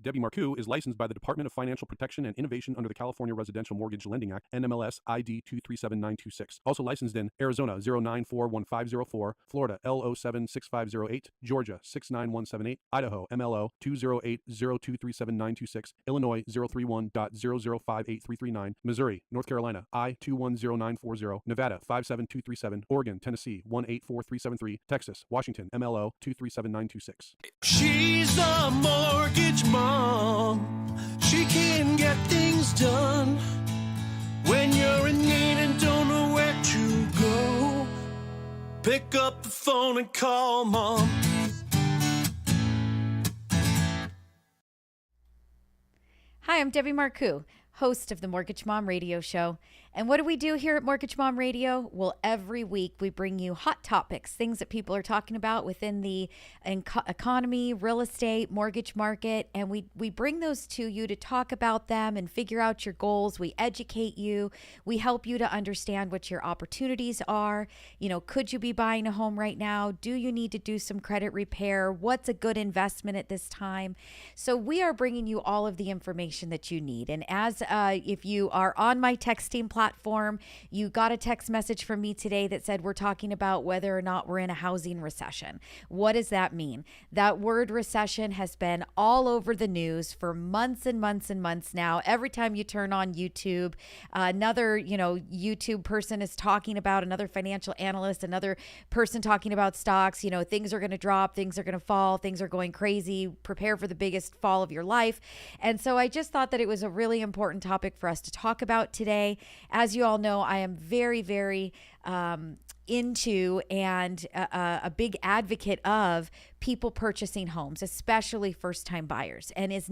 Debbie Marcoux is licensed by the Department of Financial Protection and Innovation under the California Residential Mortgage Lending Act, NMLS ID 237926. Also licensed in Arizona 0941504, Florida L076508, Georgia 69178, Idaho MLO 208023796, Illinois 031.0058339, Missouri, North Carolina I210940, Nevada 57237, Oregon, Tennessee 184373, Texas, Washington MLO 237926. She's a mortgage mom. She can get things done. When you're in need and don't know where to go, pick up the phone and call mom. Hi, I'm Debbie Marcoux, host of the Mortgage Mom Radio Show. And what do we do here at Mortgage Mom Radio? Well, every week we bring you hot topics, things that people are talking about within the economy, real estate, mortgage market, and we bring those to you to talk about them and figure out your goals. We educate you. We help you to understand what your opportunities are. You know, could you be buying a home right now? Do you need to do some credit repair? What's a good investment at this time? So we are bringing you all of the information that you need. And as if you are on my texting platform, you got a text message from me today that said we're talking about whether or not we're in a housing recession. What does that mean? That word recession has been all over the news for months and months and months now. Every time you turn on YouTube, another, YouTube person is talking about, another financial analyst, another person talking about stocks, things are going to drop, things are going to fall, things are going crazy, prepare for the biggest fall of your life. And so I just thought that it was a really important topic for us to talk about today. As you all know, I am very, very into and a big advocate of people purchasing homes, especially first-time buyers. And is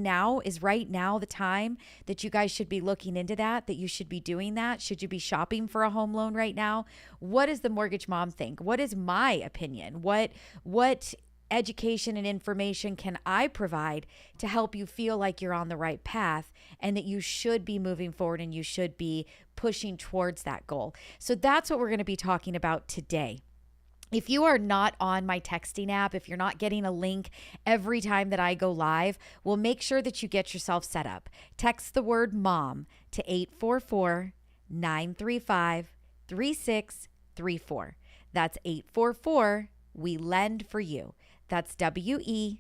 right now the time that you guys should be looking into that you should be doing that? Should you be shopping for a home loan right now? What does the Mortgage Mom think? What is my opinion? What education and information can I provide to help you feel like you're on the right path and that you should be moving forward and you should be pushing towards that goal? So that's what we're going to be talking about today. If you are not on my texting app, if you're not getting a link every time that I go live, well, make sure that you get yourself set up. Text the word MOM to 844-935-3634. That's 844 We Lend for You. That's WELEND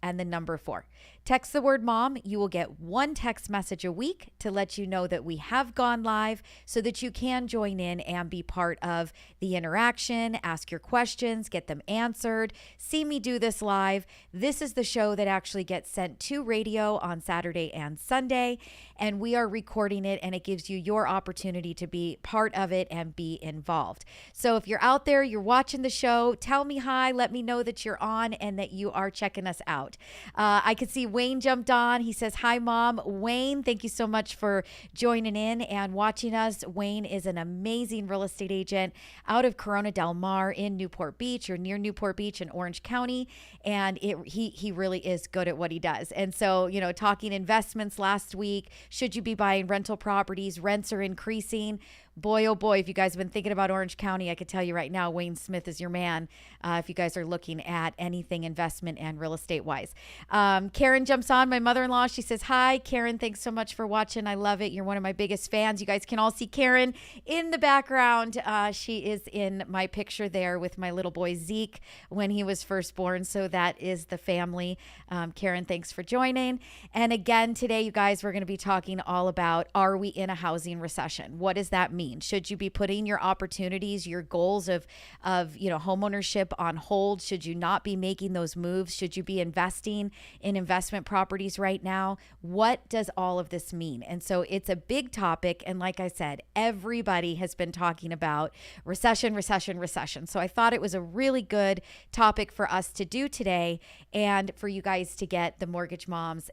and the number 4. Text the word MOM. You will get one text message a week to let you know that we have gone live so that you can join in and be part of the interaction, ask your questions, get them answered, see me do this live. This is the show that actually gets sent to radio on Saturday and Sunday, and we are recording it, and it gives you your opportunity to be part of it and be involved. So if you're out there, you're watching the show, tell me hi, let me know that you're on and that you are checking us out. I could see Wayne jumped on. He says, hi, Mom. Wayne, thank you so much for joining in and watching us. Wayne is an amazing real estate agent out of Corona Del Mar in Newport Beach or near Newport Beach in Orange County. And he really is good at what he does. And so, talking investments last week, should you be buying rental properties? Rents are increasing. Boy, oh boy, if you guys have been thinking about Orange County, I could tell you right now, Wayne Smith is your man if you guys are looking at anything investment and real estate wise. Karen jumps on, my mother-in-law. She says, hi, Karen, thanks so much for watching. I love it. You're one of my biggest fans. You guys can all see Karen in the background. She is in my picture there with my little boy Zeke when he was first born. So that is the family. Karen, thanks for joining. And again, today, you guys, we're going to be talking all about, are we in a housing recession? What does that mean? Should you be putting your opportunities, your goals of homeownership on hold? Should you not be making those moves? Should you be investing in investment properties right now? What does all of this mean? And so it's a big topic. And like I said, everybody has been talking about recession. So I thought it was a really good topic for us to do today and for you guys to get the Mortgage Mom's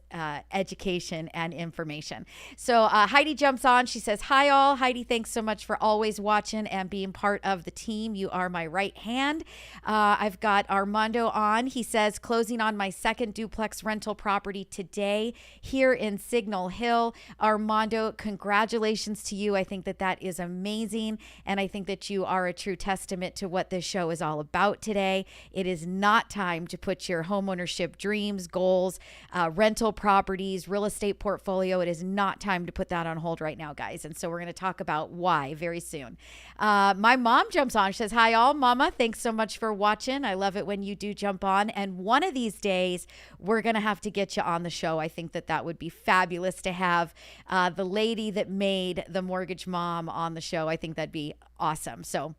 education and information. So Heidi jumps on. She says, hi all. Heidi, thanks so so much for always watching and being part of the team. You are my right hand. I've got Armando on. He says, closing on my second duplex rental property today here in Signal Hill. Armando, congratulations to you. I think that that is amazing. And I think that you are a true testament to what this show is all about today. It is not time to put your homeownership dreams, goals, rental properties, real estate portfolio. It is not time to put that on hold right now, guys. And so we're going to talk about why very soon. My mom jumps on. She says, hi, all. Mama, thanks so much for watching. I love it when you do jump on. And one of these days, we're going to have to get you on the show. I think that that would be fabulous to have the lady that made the Mortgage Mom on the show. I think that'd be awesome. So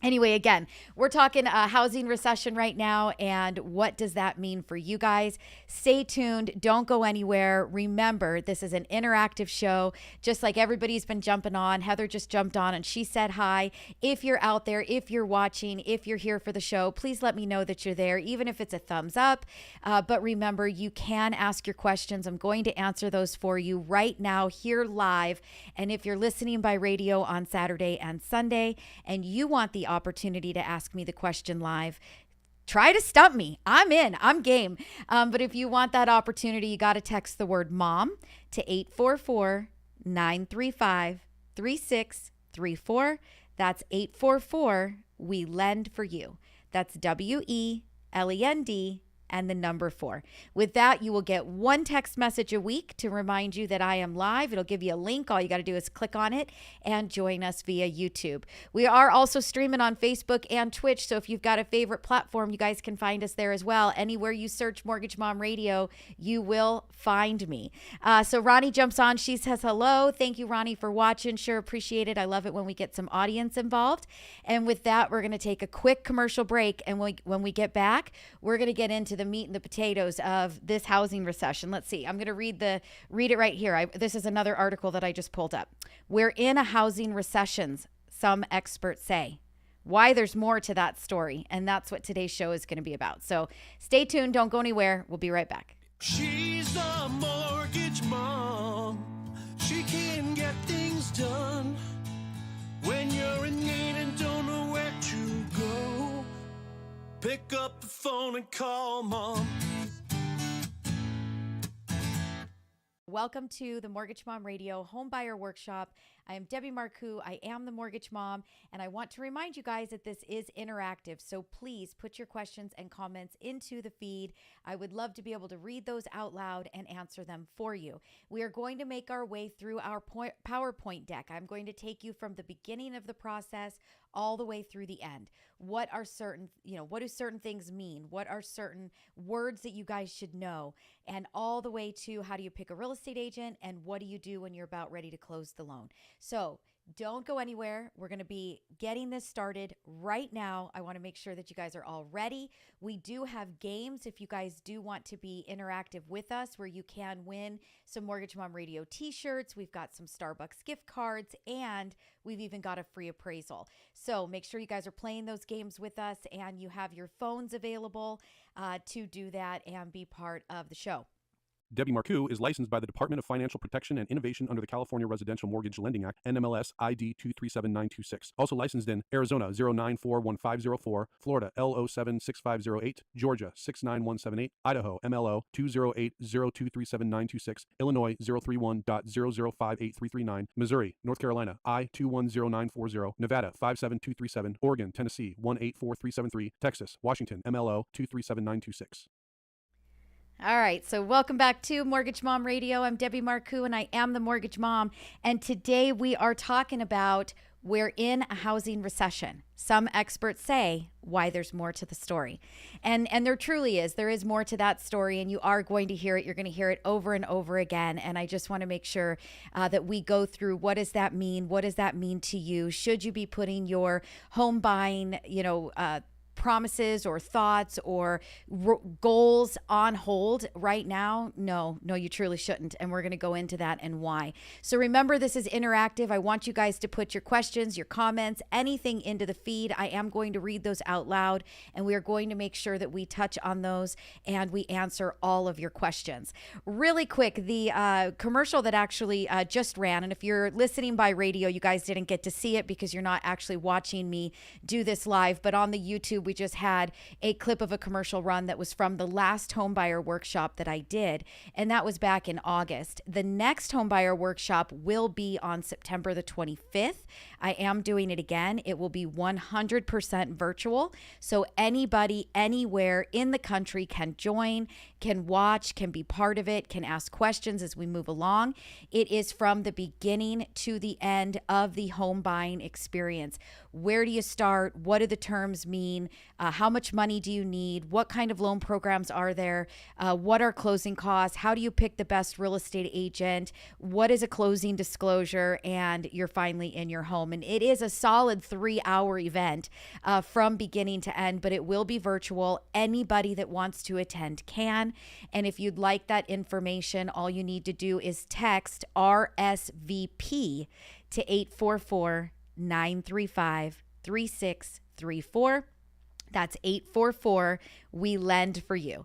anyway, again, we're talking housing recession right now, and what does that mean for you guys? Stay tuned. Don't go anywhere. Remember, this is an interactive show, just like everybody's been jumping on. Heather just jumped on, and she said hi. If you're out there, if you're watching, if you're here for the show, please let me know that you're there, even if it's a thumbs up. But remember, you can ask your questions. I'm going to answer those for you right now here live. And if you're listening by radio on Saturday and Sunday, and you want the opportunity to ask me the question live, try to stump me. I'm in. I'm game. But if you want that opportunity, you got to text the word mom to 844-935-3634. That's 844 We Lend for You. That's WELEND and the number 4. With that, you will get one text message a week to remind you that I am live. It'll give you a link. All you got to do is click on it and join us via YouTube. We are also streaming on Facebook and Twitch, so if you've got a favorite platform, you guys can find us there as well. Anywhere you search Mortgage Mom Radio, you will find me. So Ronnie jumps on. She says hello. Thank you, Ronnie, for watching. Sure appreciate it. I love it when we get some audience involved. And with that, we're going to take a quick commercial break, and when we get back, we're going to get into the meat and the potatoes of this housing recession. Let's see. I'm going to read it right here. This is another article that I just pulled up. We're in a housing recession, some experts say. Why? There's more to that story, and that's what today's show is going to be about. So stay tuned. Don't go anywhere. We'll be right back. She's the mortgage mom. She can get things done when you're in need and don't know where to go. Pick up the phone and call mom. Welcome to the Mortgage Mom Radio Homebuyer Workshop. I am Debbie Marcoux. I am the Mortgage Mom, and I want to remind you guys that this is interactive. So please put your questions and comments into the feed. I would love to be able to read those out loud and answer them for you. We are going to make our way through our PowerPoint deck. I'm going to take you from the beginning of the process all the way through the end. What do certain things mean? What are certain words that you guys should know? And all the way to how do you pick a real estate agent, and what do you do when you're about ready to close the loan? So don't go anywhere. We're going to be getting this started right now. I want to make sure that you guys are all ready. We do have games if you guys do want to be interactive with us, where you can win some Mortgage Mom Radio t-shirts. We've got some Starbucks gift cards, and we've even got a free appraisal. So make sure you guys are playing those games with us, and you have your phones available to do that and be part of the show. Debbie Marcoux is licensed by the Department of Financial Protection and Innovation under the California Residential Mortgage Lending Act, NMLS ID 237926. Also licensed in Arizona 0941504, Florida L076508, Georgia 69178, Idaho MLO 208023796, Illinois 031.0058339, Missouri, North Carolina I210940, Nevada 57237, Oregon, Tennessee 184373, Texas, Washington MLO 237926. All right, so welcome back to Mortgage Mom Radio. I'm Debbie Marcoux, and I am the Mortgage Mom. And today we are talking about we're in a housing recession. Some experts say why there's more to the story. And there truly is. There is more to that story, and you are going to hear it. You're going to hear it over and over again. And I just want to make sure that we go through, what does that mean? What does that mean to you? Should you be putting your home buying, promises or thoughts or goals on hold right now? No, you truly shouldn't. And we're going to go into that and why. So remember, this is interactive. I want you guys to put your questions, your comments, anything into the feed. I am going to read those out loud, and we are going to make sure that we touch on those and we answer all of your questions. Really quick, the commercial that actually just ran, and if you're listening by radio, you guys didn't get to see it because you're not actually watching me do this live, but on the YouTube, we just had a clip of a commercial run that was from the last Homebuyer Workshop that I did, and that was back in August. The next Homebuyer Workshop will be on September the 25th. I am doing it again. It will be 100% virtual, so anybody, anywhere in the country can join, can watch, can be part of it, can ask questions as we move along. It is from the beginning to the end of the home buying experience. Where do you start? What do the terms mean? How much money do you need? What kind of loan programs are there? What are closing costs? How do you pick the best real estate agent? What is a closing disclosure? And you're finally in your home. And it is a solid 3-hour event from beginning to end, but it will be virtual. Anybody that wants to attend can. And if you'd like that information, all you need to do is text RSVP to 844-935-3634. That's 844 We Lend for You.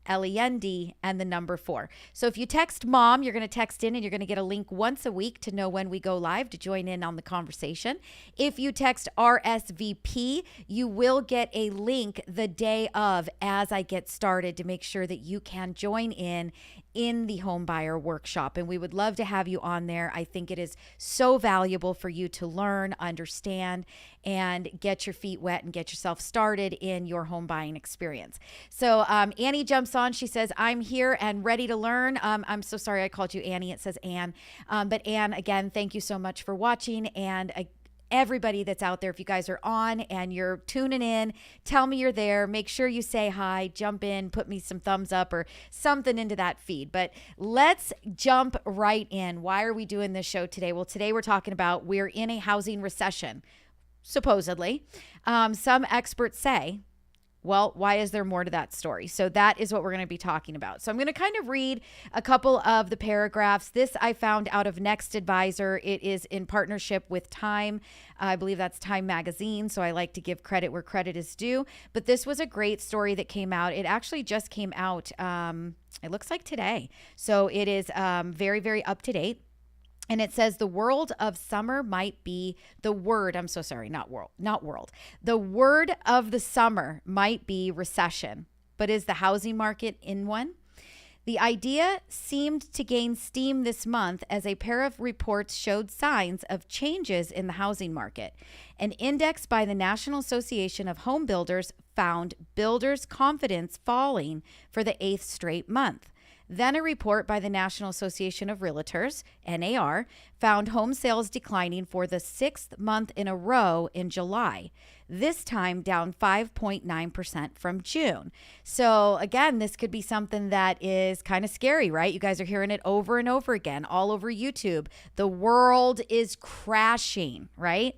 WELEND and the number 4. So if you text mom, you're going to text in and you're going to get a link once a week to know when we go live to join in on the conversation. If you text RSVP, you will get a link the day of as I get started to make sure that you can join in the Homebuyer Workshop. And we would love to have you on there. I think it is so valuable for you to learn, understand, and get your feet wet and get yourself started in your home buying experience. So Annie jumps on. She says, I'm here and ready to learn. I'm so sorry I called you Annie. It says Ann. But Ann, again, thank you so much for watching. And everybody that's out there, if you guys are on and you're tuning in, tell me you're there. Make sure you say hi, jump in, put me some thumbs up or something into that feed. But let's jump right in. Why are we doing this show today? Well, today we're talking about we're in a housing recession, supposedly. Some experts say, well, why is there more to that story? So that is what we're going to be talking about. So I'm going to kind of read a couple of the paragraphs. This I found out of Next Advisor. It is in partnership with Time. I believe that's Time Magazine. So I like to give credit where credit is due. But this was a great story that came out. It actually just came out, it looks like today. So it is very, very up to date. And it says the world of summer might be the word. I'm so sorry, not world. The word of the summer might be recession, but is the housing market in one? The idea seemed to gain steam this month as a pair of reports showed signs of changes in the housing market. An index by the National Association of Home Builders found builders' confidence falling for the 8th straight month. Then a report by the National Association of Realtors, NAR, found home sales declining for the 6th month in a row in July, this time down 5.9% from June. So again, this could be something that is kind of scary, right? You guys are hearing it over and over again, all over YouTube. The world is crashing, right?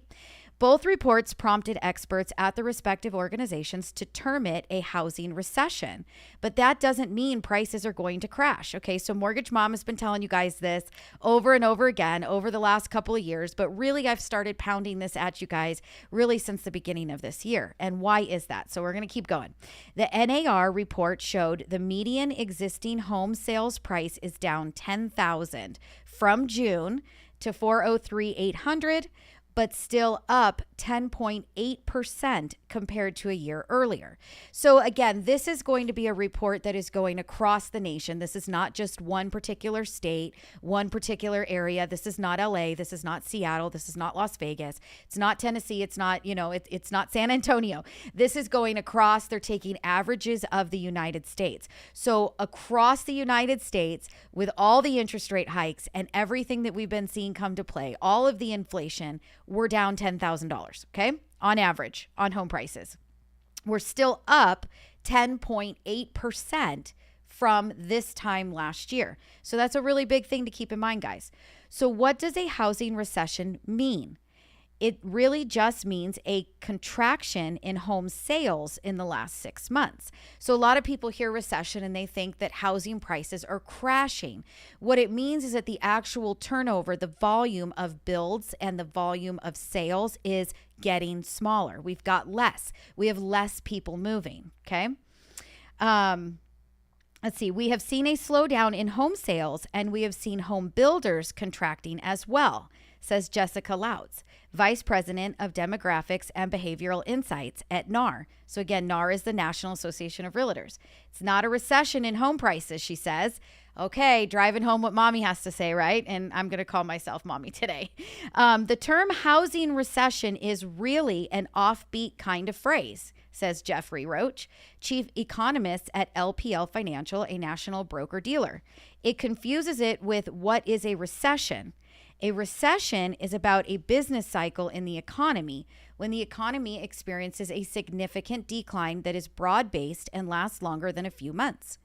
Both reports prompted experts at the respective organizations to term it a housing recession. But that doesn't mean prices are going to crash. Okay, so Mortgage Mom has been telling you guys this over and over again over the last couple of years. But really, I've started pounding this at you guys really since the beginning of this year. And why is that? So we're going to keep going. The NAR report showed the median existing home sales price is down $10,000 from June to $403,800. But still up 10.8% compared to a year earlier. So again, this is going to be a report that is going across the nation. This is not just one particular state, one particular area. This is not LA. This is not Seattle. This is not Las Vegas. It's not Tennessee. It's not, it's not San Antonio. This is going across. They're taking averages of the United States. So across the United States, with all the interest rate hikes and everything that we've been seeing come to play, all of the inflation, we're down $10,000, okay, on average on home prices. We're still up 10.8% from this time last year. So that's a really big thing to keep in mind, guys. So what does a housing recession mean? It really just means a contraction in home sales in the last 6 months. So a lot of people hear recession and they think that housing prices are crashing. What it means is that the actual turnover, the volume of builds and the volume of sales is getting smaller. We've got less. We have less people moving, okay? Let's see. We have seen a slowdown in home sales, and we have seen home builders contracting as well, says Jessica Louts, Vice President of Demographics and Behavioral Insights at NAR. So again, NAR is the National Association of Realtors. It's not a recession in home prices, she says. Okay, driving home what mommy has to say, right? And I'm going to call myself mommy today. The term housing recession is really an offbeat kind of phrase, says Jeffrey Roach, chief economist at LPL Financial, a national broker-dealer. It confuses it with what is a recession. A recession is about a business cycle in the economy when the economy experiences a significant decline that is broad-based and lasts longer than a few months.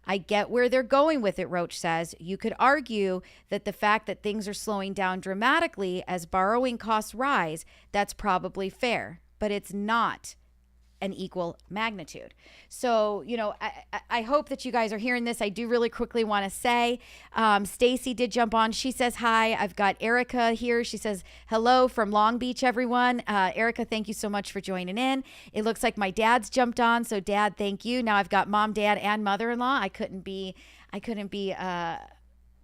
I get where they're going with it, Roach says. You could argue that the fact that things are slowing down dramatically as borrowing costs rise, that's probably fair, but it's not an equal magnitude. So, I hope that you guys are hearing this. I do really quickly want to say, Stacy did jump on. She says hi. I've got Erica here. She says hello from Long Beach, everyone. Erica, thank you so much for joining in. It looks like my dad's jumped on. So Dad, thank you. Now I've got mom, dad, and mother-in-law. I couldn't be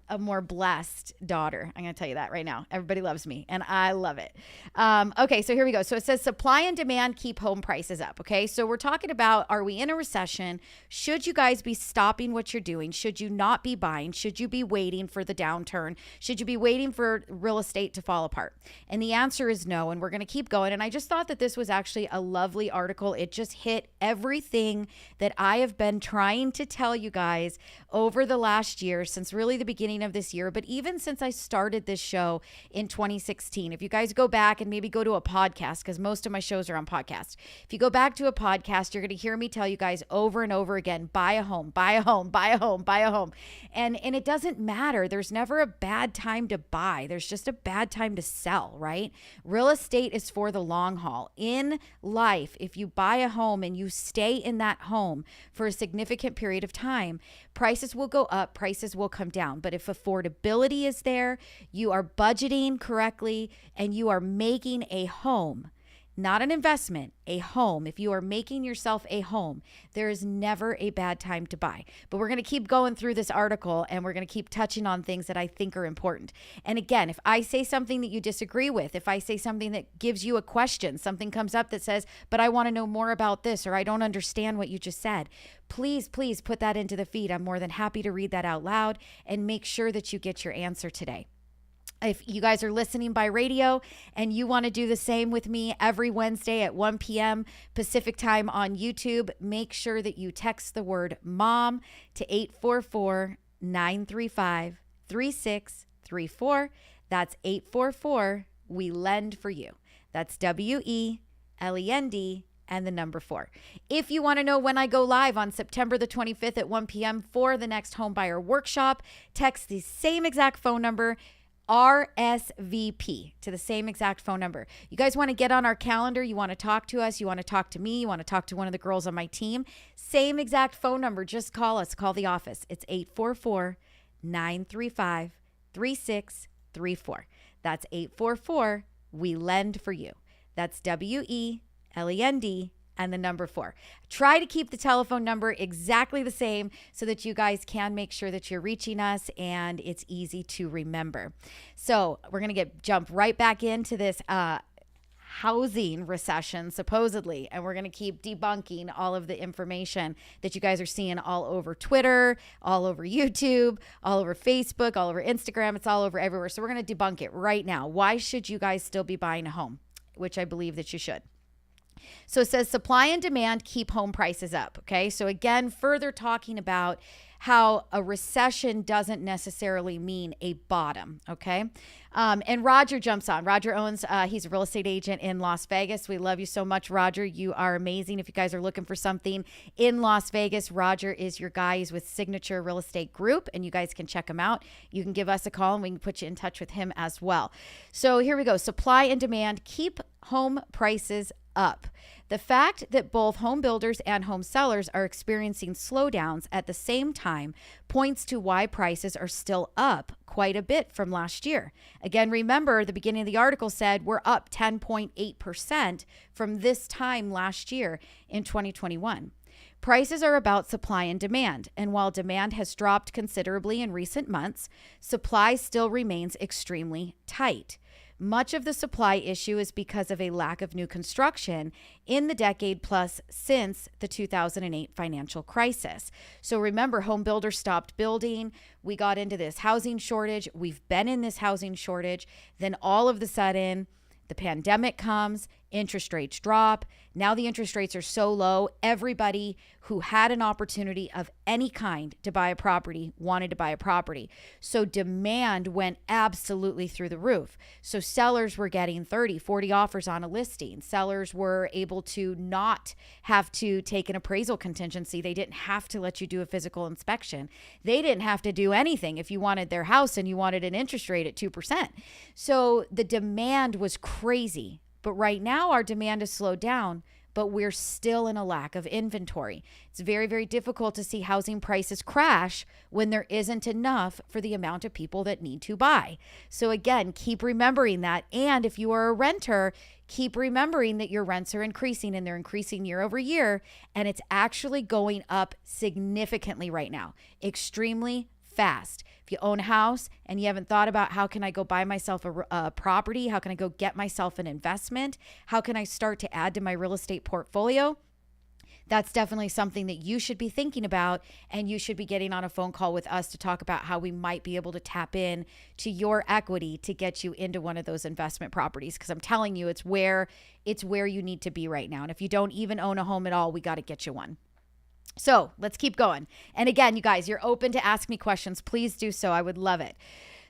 a more blessed daughter. I'm going to tell you that right now. Everybody loves me and I love it. Okay, so here we go. So it says supply and demand keep home prices up. Okay, so we're talking about, are we in a recession? Should you guys be stopping what you're doing? Should you not be buying? Should you be waiting for the downturn? Should you be waiting for real estate to fall apart? And the answer is no, and we're going to keep going. And I just thought that this was actually a lovely article. It just hit everything that I have been trying to tell you guys over the last year, since really the beginning of this year, but even since I started this show in 2016. If you guys go back and maybe go to a podcast, because most of my shows are on podcast. If you go back to a podcast, you're going to hear me tell you guys over and over again, buy a home, buy a home, buy a home, buy a home. And it doesn't matter. There's never a bad time to buy. There's just a bad time to sell, right? Real estate is for the long haul. In life, if you buy a home and you stay in that home for a significant period of time, prices will go up, prices will come down. But if affordability is there, you are budgeting correctly, and you are making a home, not an investment, a home. If you are making yourself a home, there is never a bad time to buy. But we're going to keep going through this article, and we're going to keep touching on things that I think are important. And again, if I say something that you disagree with, if I say something that gives you a question, something comes up that says, but I want to know more about this, or I don't understand what you just said, please put that into the feed. I'm more than happy to read that out loud and make sure that you get your answer today. If you guys are listening by radio and you want to do the same with me every Wednesday at 1 p.m. Pacific time on YouTube, make sure that you text the word MOM to 844-935-3634. That's 844 We Lend for You. That's WELEND and the number 4. If you want to know when I go live on September the 25th at 1 p.m. for the next Homebuyer Workshop, text the same exact phone number, RSVP, to the same exact phone number. You guys want to get on our calendar, you want to talk to us, you want to talk to me, you want to talk to one of the girls on my team, same exact phone number, just call us, call the office. It's 844-935-3634. That's 844 We Lend for You. That's WELEND and the number 4. Try to keep the telephone number exactly the same so that you guys can make sure that you're reaching us and it's easy to remember. So we're going to jump right back into this housing recession, supposedly, and we're going to keep debunking all of the information that you guys are seeing all over Twitter, all over YouTube, all over Facebook, all over Instagram. It's all over everywhere. So we're going to debunk it right now. Why should you guys still be buying a home? Which I believe that you should. So it says supply and demand keep home prices up. Okay. So again, further talking about how a recession doesn't necessarily mean a bottom. Okay. And Roger jumps on. Roger owns, he's a real estate agent in Las Vegas. We love you so much, Roger. You are amazing. If you guys are looking for something in Las Vegas, Roger is your guy. He's with Signature Real Estate Group, and you guys can check him out. You can give us a call and we can put you in touch with him as well. So here we go. Supply and demand keep home prices up. The fact that both home builders and home sellers are experiencing slowdowns at the same time points to why prices are still up quite a bit from last year. Again, remember the beginning of the article said we're up 10.8% from this time last year in 2021. Prices are about supply and demand, and while demand has dropped considerably in recent months, supply still remains extremely tight. Much of the supply issue is because of a lack of new construction in the decade plus since the 2008 financial crisis. So remember, home builders stopped building. We got into this housing shortage. We've been in this housing shortage. Then all of a sudden, the pandemic comes, interest rates drop. Now the interest rates are so low, everybody who had an opportunity of any kind to buy a property wanted to buy a property. So demand went absolutely through the roof. So sellers were getting 30, 40 offers on a listing. Sellers were able to not have to take an appraisal contingency. They didn't have to let you do a physical inspection. They didn't have to do anything if you wanted their house and you wanted an interest rate at 2%. So the demand was crazy. But right now our demand has slowed down, but we're still in a lack of inventory. It's very, very difficult to see housing prices crash when there isn't enough for the amount of people that need to buy. So again, keep remembering that. And if you are a renter, keep remembering that your rents are increasing, and they're increasing year over year. And it's actually going up significantly right now, extremely fast. If you own a house and you haven't thought about how can I go buy myself a property, how can I go get myself an investment, how can I start to add to my real estate portfolio, that's definitely something that you should be thinking about, and you should be getting on a phone call with us to talk about how we might be able to tap in to your equity to get you into one of those investment properties. Because I'm telling you, it's where you need to be right now. And if you don't even own a home at all, we got to get you one. So let's keep going. And again, you guys, you're open to ask me questions. Please do so. I would love it.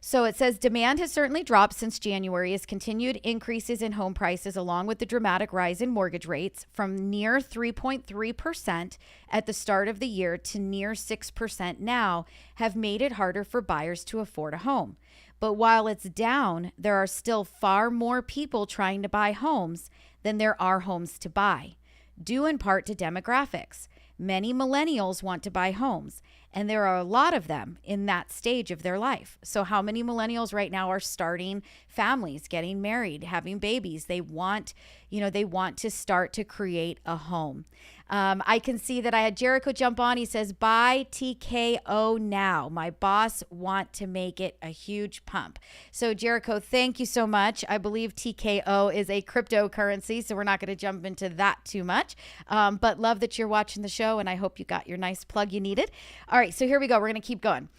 So it says demand has certainly dropped since January as continued increases in home prices, along with the dramatic rise in mortgage rates from near 3.3% at the start of the year to near 6% now, have made it harder for buyers to afford a home. But while it's down, there are still far more people trying to buy homes than there are homes to buy, due in part to demographics. Many millennials want to buy homes, and there are a lot of them in that stage of their life. So how many millennials right now are starting families, getting married, having babies? They want to start to create a home. I can see that I had Jericho jump on. He says, buy TKO now. My boss want to make it a huge pump. So Jericho, thank you so much. I believe TKO is a cryptocurrency, so we're not going to jump into that too much. But love that you're watching the show, and I hope you got your nice plug you needed. All right, so here we go. We're going to keep going.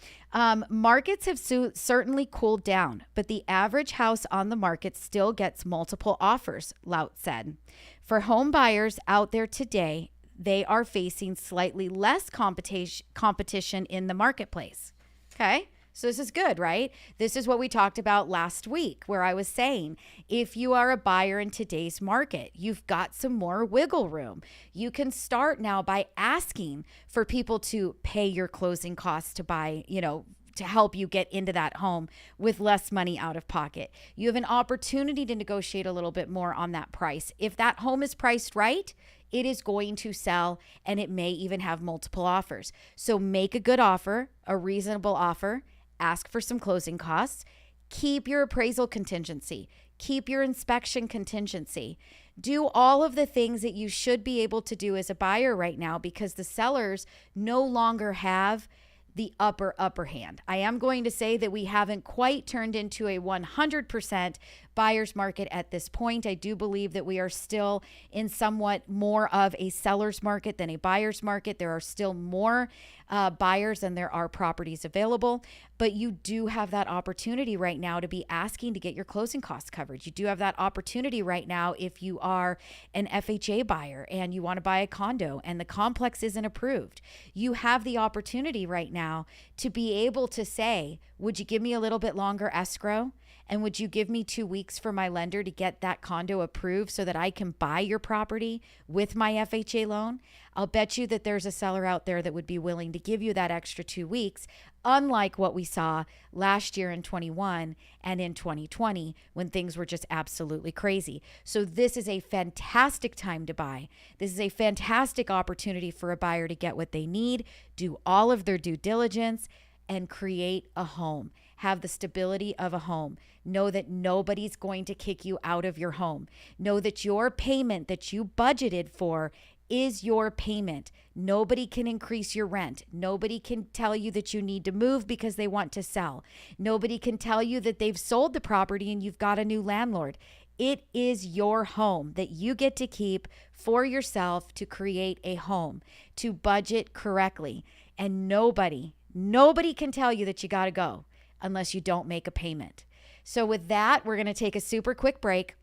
Markets have certainly cooled down, but the average house on the market still gets multiple offers, Lout said. For home buyers out there today, they are facing slightly less competition in the marketplace. Okay, so this is good, right? This is what we talked about last week, where I was saying, if you are a buyer in today's market, you've got some more wiggle room. You can start now by asking for people to pay your closing costs to buy, to help you get into that home with less money out of pocket. You have an opportunity to negotiate a little bit more on that price. If that home is priced right, it is going to sell, and it may even have multiple offers. So make a good offer, a reasonable offer, ask for some closing costs, keep your appraisal contingency, keep your inspection contingency. Do all of the things that you should be able to do as a buyer right now, because the sellers no longer have the upper hand. I am going to say that we haven't quite turned into a 100% buyer's market at this point. I do believe that we are still in somewhat more of a seller's market than a buyer's market. There are still more buyers than there are properties available, but you do have that opportunity right now to be asking to get your closing costs covered. You do have that opportunity right now if you are an FHA buyer and you want to buy a condo and the complex isn't approved. You have the opportunity right now to be able to say, would you give me a little bit longer escrow? And would you give me 2 weeks for my lender to get that condo approved so that I can buy your property with my FHA loan? I'll bet you that there's a seller out there that would be willing to give you that extra 2 weeks, unlike what we saw last year in 21 and in 2020 when things were just absolutely crazy. So this is a fantastic time to buy. This is a fantastic opportunity for a buyer to get what they need, do all of their due diligence, and create a home. Have the stability of a home. Know that nobody's going to kick you out of your home. Know that your payment that you budgeted for is your payment. Nobody can increase your rent. Nobody can tell you that you need to move because they want to sell. Nobody can tell you that they've sold the property and you've got a new landlord. It is your home that you get to keep for yourself to create a home, to budget correctly. And nobody can tell you that you got to go unless you don't make a payment. So with that, we're going to take a super quick break.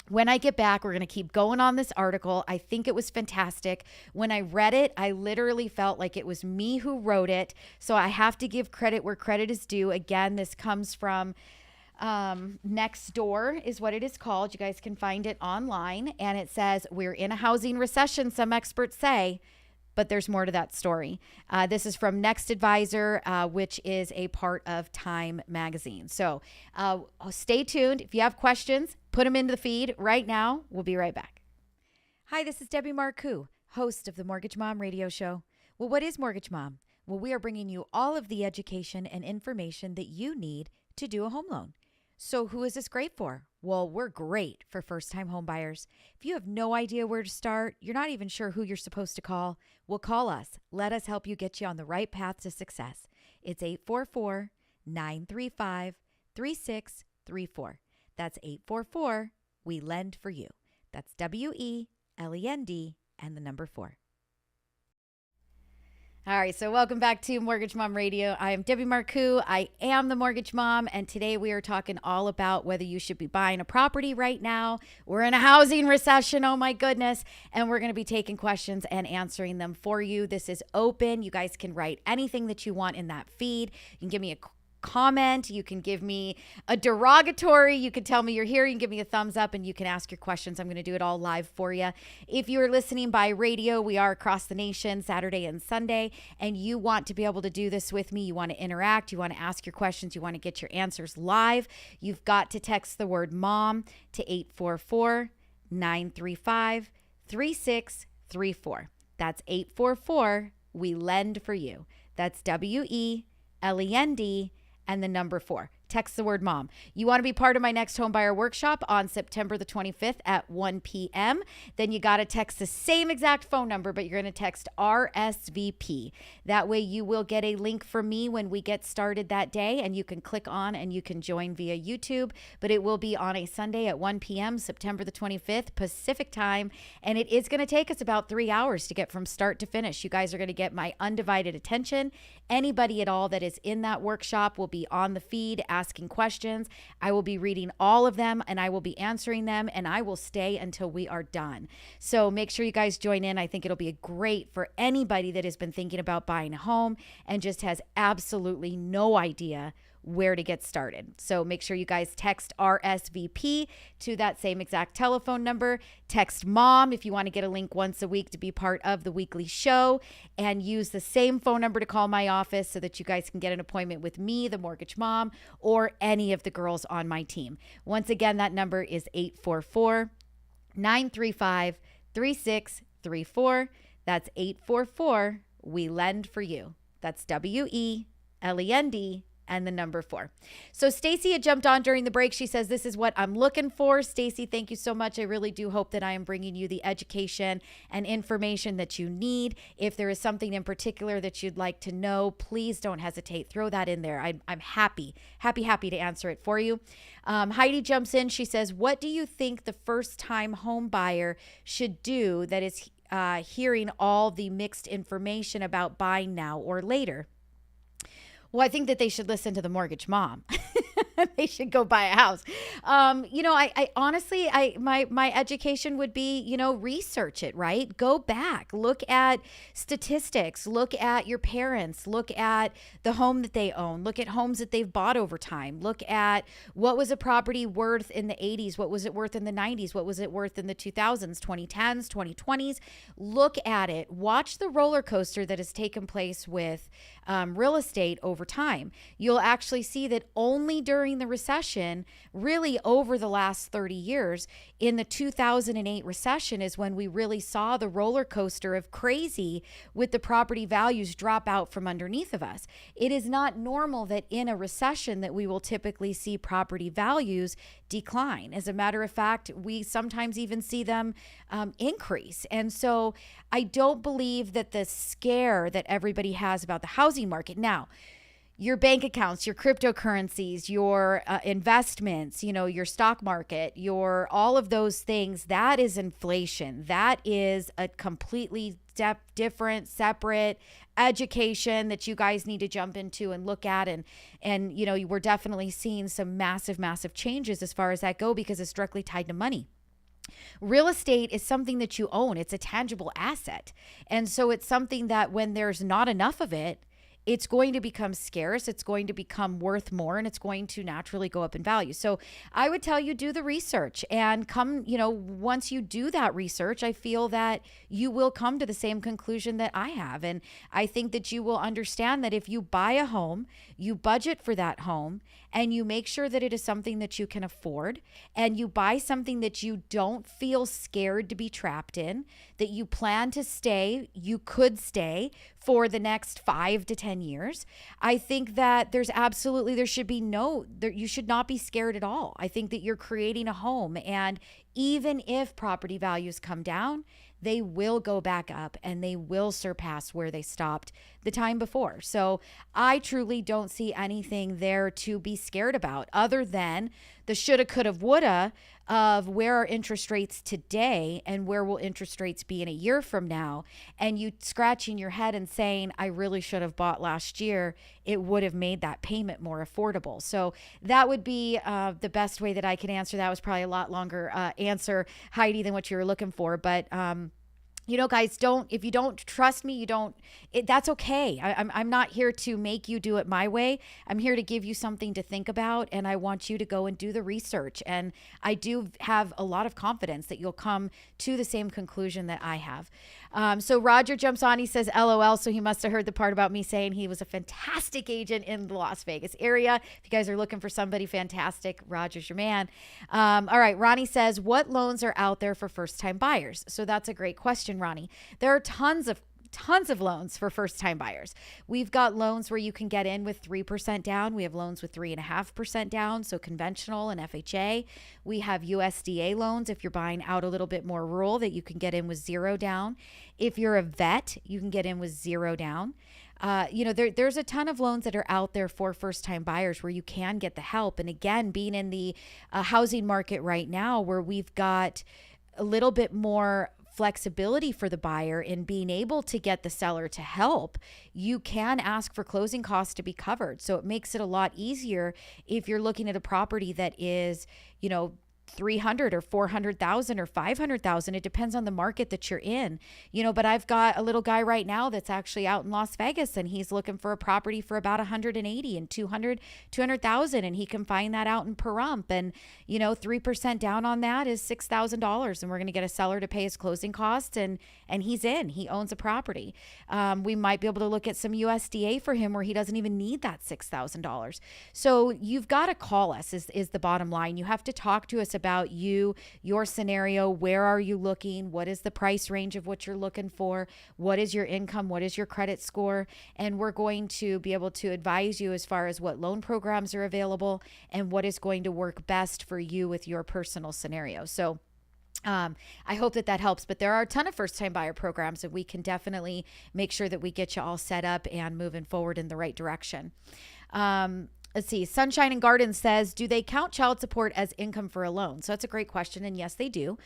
When I get back, we're going to keep going on this article. I think it was fantastic. When I read it, I literally felt like it was me who wrote it. So I have to give credit where credit is due. Again, this comes from Nextdoor is what it is called. You guys can find it online. And it says, we're in a housing recession, some experts say. But there's more to that story. This is from Next Advisor, which is a part of Time magazine. So stay tuned. If you have questions, put them into the feed right now. We'll be right back. Hi, this is Debbie Marcoux, host of the Mortgage Mom Radio Show. Well, what is Mortgage Mom? Well, we are bringing you all of the education and information that you need to do a home loan. So who is this great for? Well, we're great for first-time home buyers. If you have no idea where to start, you're not even sure who you're supposed to call, well, call us. Let us help you get you on the right path to success. It's 844-935-3634. That's 844, we lend for you. That's WELEND and the number 4. All right, so welcome back to Mortgage Mom Radio. I am Debbie Marcoux. I am the Mortgage Mom, and today we are talking all about whether you should be buying a property right now. We're in a housing recession, oh my goodness, and we're going to be taking questions and answering them for you. This is open. You guys can write anything that you want in that feed. You can give me a comment, you can give me a derogatory, you can tell me you're here, you can give me a thumbs up, and you can ask your questions. I'm going to do it all live for you. If you're listening by radio, we are across the nation Saturday and Sunday, and you want to be able to do this with me, you want to interact, you want to ask your questions, you want to get your answers live, you've got to text the word MOM to 844-935-3634. That's 844, we lend for you. That's WELEND and the number 4. Text the word MOM. You want to be part of my next Homebuyer Workshop on September the 25th at 1 p.m. Then you got to text the same exact phone number, but you're going to text RSVP. That way you will get a link from me when we get started that day, and you can click on and you can join via YouTube. But it will be on a Sunday at 1 p.m., September the 25th, Pacific time. And it is going to take us about 3 hours to get from start to finish. You guys are going to get my undivided attention. Anybody at all that is in that workshop will be on the feed asking questions. I will be reading all of them and I will be answering them, and I will stay until we are done. So make sure you guys join in. I think it'll be great for anybody that has been thinking about buying a home and just has absolutely no idea where to get started. So make sure you guys text RSVP to that same exact telephone number. Text MOM if you want to get a link once a week to be part of the weekly show, and use the same phone number to call my office so that you guys can get an appointment with me, the Mortgage Mom, or any of the girls on my team. Once again, that number is 844-935-3634. That's 844, we lend for you. That's WELEND and the number 4. So Stacy had jumped on during the break. She says, this is what I'm looking for. Stacy, thank you so much. I really do hope that I am bringing you the education and information that you need. If there is something in particular that you'd like to know, please don't hesitate. Throw that in there. I'm happy to answer it for you. Heidi jumps in. She says, what do you think the first-time home buyer should do that is hearing all the mixed information about buying now or later? Well, I think that they should listen to the mortgage mom. They should go buy a house. I honestly, my education would be, research it, right? Go back, look at statistics, look at your parents, look at the home that they own, look at homes that they've bought over time, look at what was a property worth in the 80s, what was it worth in the 90s, what was it worth in the 2000s, 2010s, 2020s. Look at it. Watch the roller coaster that has taken place with real estate over time. You'll actually see that only during the recession, really over the last 30 years, in the 2008 recession is when we really saw the roller coaster of crazy with the property values drop out from underneath of us. It is not normal that in a recession that we will typically see property values decline. As a matter of fact, we sometimes even see them increase. And so I don't believe that the scare that everybody has about the housing market now, your bank accounts, your cryptocurrencies, your investments, your stock market, your all of those things, that is inflation. That is a completely different, separate education that you guys need to jump into and look at. And we're definitely seeing some massive changes as far as that go because it's directly tied to money. Real estate is something that you own. It's a tangible asset. And so it's something that when there's not enough of it, it's going to become scarce, it's going to become worth more, and it's going to naturally go up in value. So I would tell you, do the research and come, once you do that research, I feel that you will come to the same conclusion that I have. And I think that you will understand that if you buy a home, you budget for that home, and you make sure that it is something that you can afford, and you buy something that you don't feel scared to be trapped in, that you plan to stay, you could stay for the next 5 to 10 years. I think that there should be you should not be scared at all. I think that you're creating a home, and even if property values come down, they will go back up and they will surpass where they stopped the time before. So I truly don't see anything there to be scared about other than the shoulda, coulda, woulda of where are interest rates today and where will interest rates be in a year from now. And you scratching your head and saying, I really should have bought last year. It would have made that payment more affordable. So that would be the best way that I can answer. That was probably a lot longer answer, Heidi, than what you were looking for. But guys, if you don't trust me, that's okay. I'm not here to make you do it my way. I'm here to give you something to think about, and I want you to go and do the research. And I do have a lot of confidence that you'll come to the same conclusion that I have. So Roger jumps on. He says, LOL. So he must have heard the part about me saying he was a fantastic agent in the Las Vegas area. If you guys are looking for somebody fantastic, Roger's your man. All right. Ronnie says, what loans are out there for first-time buyers? So that's a great question, Ronnie. There are tons of loans for first-time buyers. We've got loans where you can get in with 3% down. We have loans with 3.5% down, so conventional and FHA. We have USDA loans if you're buying out a little bit more rural that you can get in with 0 down. If you're a vet, you can get in with 0 down. There's a ton of loans that are out there for first-time buyers where you can get the help. And again, being in the housing market right now where we've got a little bit more flexibility for the buyer in being able to get the seller to help, you can ask for closing costs to be covered. So it makes it a lot easier if you're looking at a property that is, 300 or 400,000 or 500,000. It depends on the market that you're in, but I've got a little guy right now that's actually out in Las Vegas, and he's looking for a property for about 180 and 200,000. And he can find that out in Pahrump. And, 3% down on that is $6,000. And we're going to get a seller to pay his closing costs. And he's in, he owns a property. We might be able to look at some USDA for him where he doesn't even need that $6,000. So you've got to call us is the bottom line. You have to talk to us about you, your scenario. Where are you looking? What is the price range of what you're looking for? What is your income? What is your credit score? And we're going to be able to advise you as far as what loan programs are available and what is going to work best for you with your personal scenario. So I hope that helps, but there are a ton of first-time buyer programs, and we can definitely make sure that we get you all set up and moving forward in the right direction. Let's see. Sunshine and Garden says, do they count child support as income for a loan? So that's a great question. And yes, they do.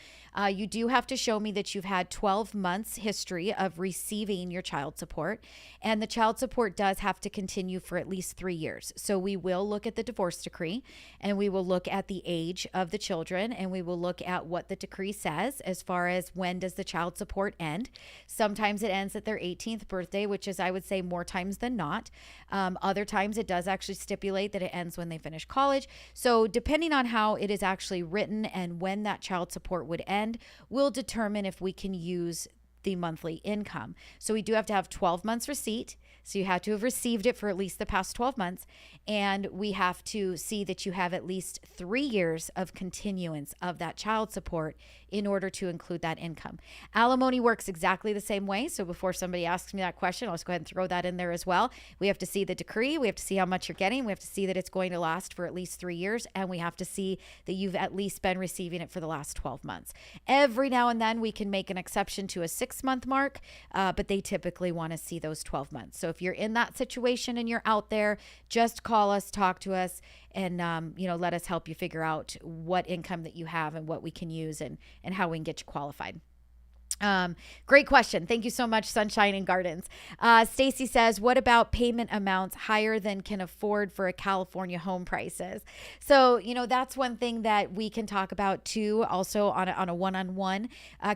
You do have to show me that you've had 12 months history of receiving your child support. And the child support does have to continue for at least 3 years. So we will look at the divorce decree, and we will look at the age of the children, and we will look at what the decree says as far as when does the child support end. Sometimes it ends at their 18th birthday, which is, I would say, more times than not. Other times it does actually stipulate that it ends when they finish college. So depending on how it is actually written and when that child support would end will determine if we can use the monthly income. So we do have to have 12 months receipt. So you have to have received it for at least the past 12 months. And we have to see that you have at least 3 years of continuance of that child support in order to include that income. Alimony works exactly the same way. So before somebody asks me that question, I'll just go ahead and throw that in there as well. We have to see the decree. We have to see how much you're getting. We have to see that it's going to last for at least 3 years. And we have to see that you've at least been receiving it for the last 12 months. Every now and then we can make an exception to a 6-month mark, but they typically want to see those 12 months. So if you're in that situation and you're out there, just call us, talk to us, and let us help you figure out what income that you have and what we can use and how we can get you qualified. Great question. Thank you so much, Sunshine and Gardens. Stacy says, what about payment amounts higher than can afford for a California home prices? So, that's one thing that we can talk about too, also on a one-on-one.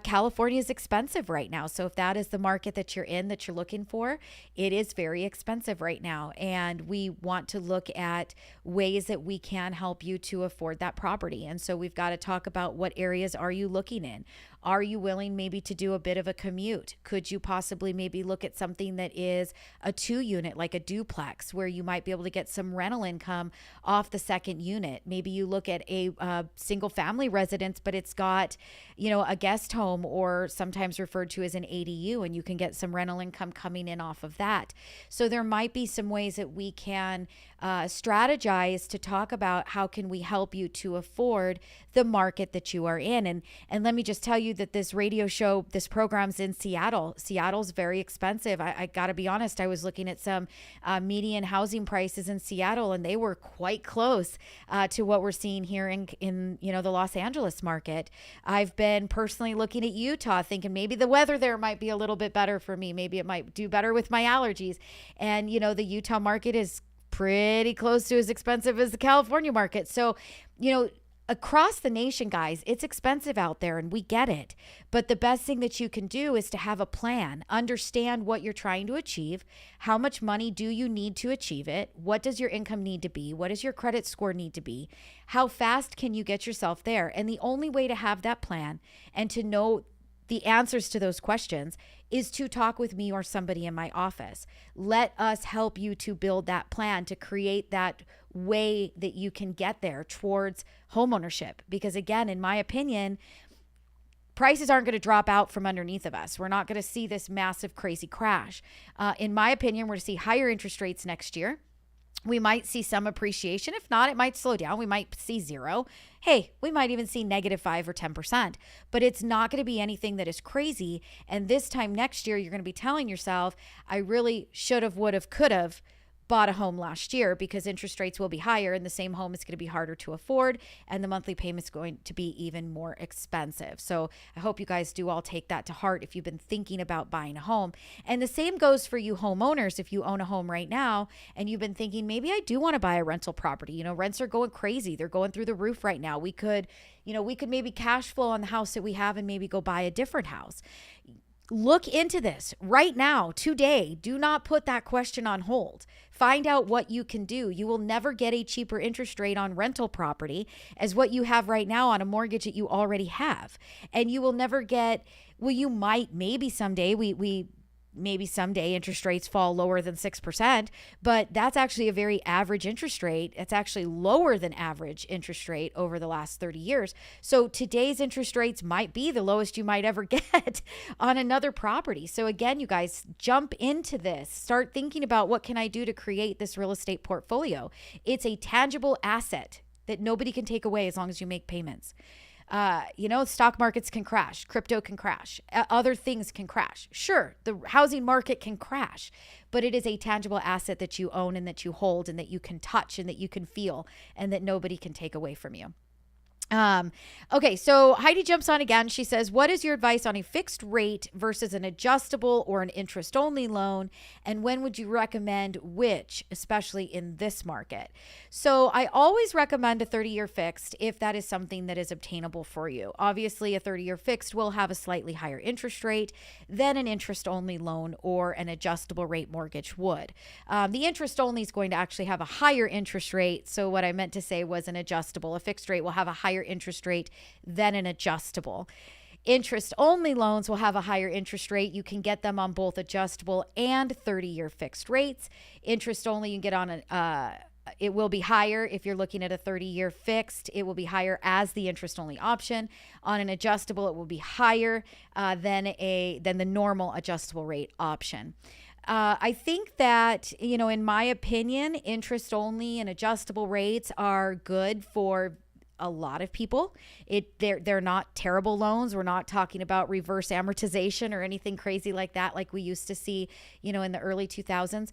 California is expensive right now. So if that is the market that you're in, that you're looking for, it is very expensive right now. And we want to look at ways that we can help you to afford that property. And so we've got to talk about what areas are you looking in? Are you willing maybe to do a bit of a commute? Could you possibly maybe look at something that is a 2-unit, like a duplex, where you might be able to get some rental income off the second unit? Maybe you look at a single family residence, but it's got, a guest home, or sometimes referred to as an ADU, and you can get some rental income coming in off of that. So there might be some ways that we can strategize to talk about how can we help you to afford the market that you are in. And let me just tell you that this radio show, this program's in Seattle. Seattle's very expensive. I got to be honest. I was looking at some median housing prices in Seattle, and they were quite close to what we're seeing here in the Los Angeles market. I've been personally looking at Utah, thinking maybe the weather there might be a little bit better for me. Maybe it might do better with my allergies. And the Utah market is pretty close to as expensive as the California market. So, across the nation, guys, it's expensive out there, and we get it. But the best thing that you can do is to have a plan, understand what you're trying to achieve. How much money do you need to achieve it? What does your income need to be? What does your credit score need to be? How fast can you get yourself there? And the only way to have that plan and to know the answers to those questions is to talk with me or somebody in my office. Let us help you to build that plan, to create that way that you can get there towards homeownership. Because again, in my opinion, prices aren't going to drop out from underneath of us. We're not going to see this massive, crazy crash. In my opinion, we're going to see higher interest rates next year. We might see some appreciation. If not, it might slow down. We might see 0. Hey, we might even see -5 or 10%, but it's not going to be anything that is crazy. And this time next year, you're going to be telling yourself, I really should have, would have, could have bought a home last year, because interest rates will be higher and the same home is going to be harder to afford, and the monthly payment's going to be even more expensive. So I hope you guys do all take that to heart if you've been thinking about buying a home. And the same goes for you homeowners. If you own a home right now and you've been thinking, maybe I do want to buy a rental property, rents are going crazy. They're going through the roof right now. We could maybe cash flow on the house that we have and maybe go buy a different house. Look into this right now, today. Do not put that question on hold. Find out what you can do. You will never get a cheaper interest rate on rental property as what you have right now on a mortgage that you already have. And you will never get, well, you might, maybe someday we maybe someday interest rates fall lower than 6%, but that's actually a very average interest rate. It's actually lower than average interest rate over the last 30 years. So today's interest rates might be the lowest you might ever get on another property. So again, you guys, jump into this. Start thinking about, what can I do to create this real estate portfolio? It's a tangible asset that nobody can take away as long as you make payments. Stock markets can crash, crypto can crash, other things can crash. Sure, the housing market can crash, but it is a tangible asset that you own and that you hold and that you can touch and that you can feel and that nobody can take away from you. Okay, so Heidi jumps on again. She says, what is your advice on a fixed rate versus an adjustable or an interest only loan? And when would you recommend which, especially in this market? So I always recommend a 30-year fixed if that is something that is obtainable for you. Obviously, a 30-year fixed will have a slightly higher interest rate than an interest only loan or an adjustable rate mortgage would. The interest only is going to actually have a higher interest rate. So what I meant to say was an adjustable. A fixed rate will have a higher interest rate than an adjustable. Interest only loans will have a higher interest rate. You can get them on both adjustable and 30-year fixed rates. Interest only, you can get on it will be higher if you're looking at a 30-year fixed. It will be higher as the interest only option. On an adjustable, it will be higher than the normal adjustable rate option. I think that, in my opinion, interest only and adjustable rates are good for a lot of people. They're not terrible loans. We're not talking about reverse amortization or anything crazy like that, like we used to see, in the early 2000s.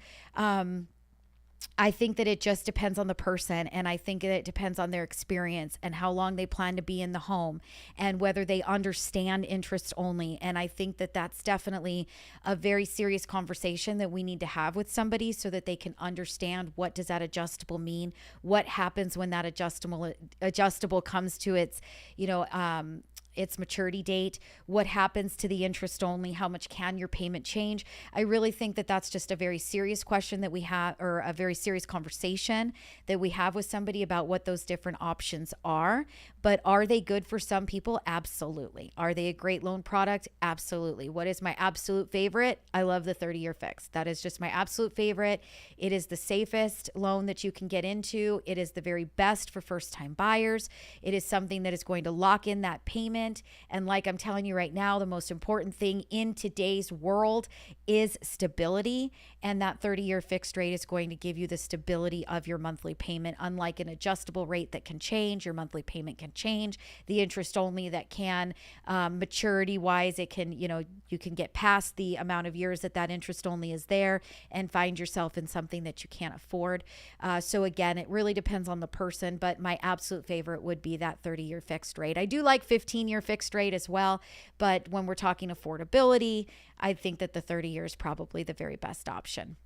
I think that it just depends on the person, and I think that it depends on their experience and how long they plan to be in the home and whether they understand interest only. And I think that that's definitely a very serious conversation that we need to have with somebody so that they can understand, what does that adjustable mean? What happens when that adjustable comes to its maturity date? What happens to the interest only? How much can your payment change? I really think that that's just a very serious question that we have, or a very serious conversation that we have with somebody about what those different options are. But are they good for some people? Absolutely. Are they a great loan product? Absolutely. What is my absolute favorite? I love the 30-year fix. That is just my absolute favorite. It is the safest loan that you can get into. It is the very best for first-time buyers. It is something that is going to lock in that payment. And like I'm telling you right now, the most important thing in today's world is stability. And that 30-year fixed rate is going to give you the stability of your monthly payment. Unlike an adjustable rate that can change, your monthly payment can change. The interest only that can, maturity wise, it can, you can get past the amount of years that interest only is there and find yourself in something that you can't afford. So again, it really depends on the person, but my absolute favorite would be that 30-year fixed rate. I do like 15-year fixed rate as well, but when we're talking affordability, I think that the 30 years is probably the very best option.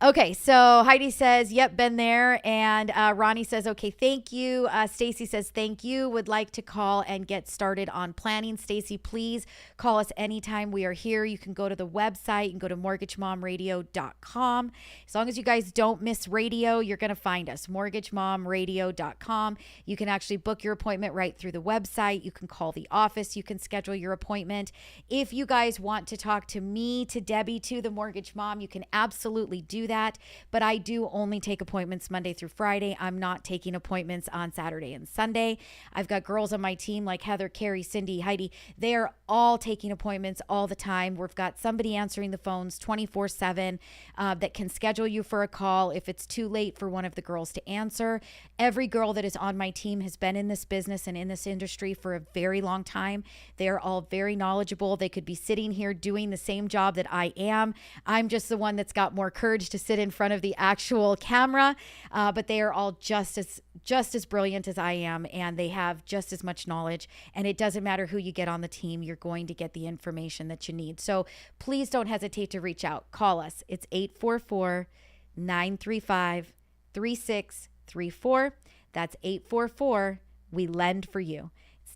Okay, so Heidi says, yep, been there. And Ronnie says, okay, thank you. Stacy says, thank you. Would like to call and get started on planning. Stacy, please call us anytime. We are here. You can go to the website. You can go to mortgagemomradio.com. As long as you guys don't miss radio, you're going to find us, mortgagemomradio.com. You can actually book your appointment right through the website. You can call the office. You can schedule your appointment. If you guys want to talk to me, to Debbie, to the Mortgage Mom, you can absolutely do that, but I do only take appointments Monday through Friday. I'm not taking appointments on Saturday and Sunday. I've got girls on my team like Heather, Carrie, Cindy, Heidi. They are all taking appointments all the time. We've got somebody answering the phones 24/7 that can schedule you for a call if it's too late for one of the girls to answer. Every girl that is on my team has been in this business and in this industry for a very long time. They are all very knowledgeable. They could be sitting here doing the same job that I am. I'm just the one that's got more courage to sit in front of the actual camera, but they are all just as brilliant as I am, and they have just as much knowledge. And it doesn't matter who you get on the team, you're going to get the information that you need. So please don't hesitate to reach out. Call us. It's 844-935-3634. That's 844. We lend for you. It's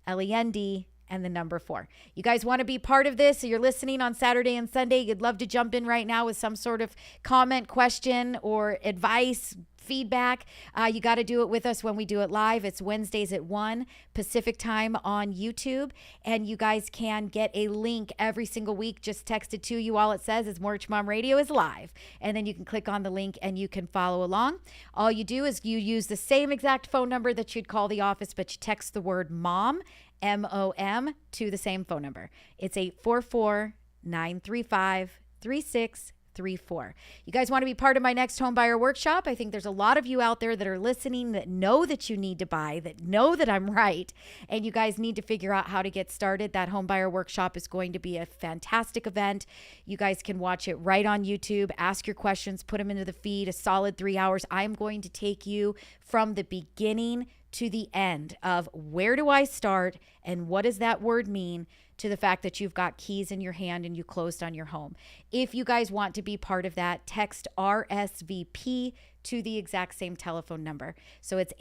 WELEND and the number 4. You guys want to be part of this? So you're listening on Saturday and Sunday. You'd love to jump in right now with some sort of comment, question, or advice, feedback, you got to do it with us when we do it live. It's Wednesdays at 1 Pacific time on YouTube. And you guys can get a link every single week just texted to you. All it says is Mortgage Mom Radio is live. And then you can click on the link and you can follow along. All you do is you use the same exact phone number that you'd call the office, but you text the word MOM, MOM, to the same phone number. It's 844-935-3634. You guys want to be part of my next Homebuyer Workshop? I think there's a lot of you out there that are listening that know that you need to buy, that know that I'm right, and you guys need to figure out how to get started. That Homebuyer Workshop is going to be a fantastic event. You guys can watch it right on YouTube, ask your questions, put them into the feed, a solid 3 hours. I'm going to take you from the beginning to the end of where do I start and what does that word mean, to the fact that you've got keys in your hand and you closed on your home. If you guys want to be part of that, text RSVP to the exact same telephone number. So it's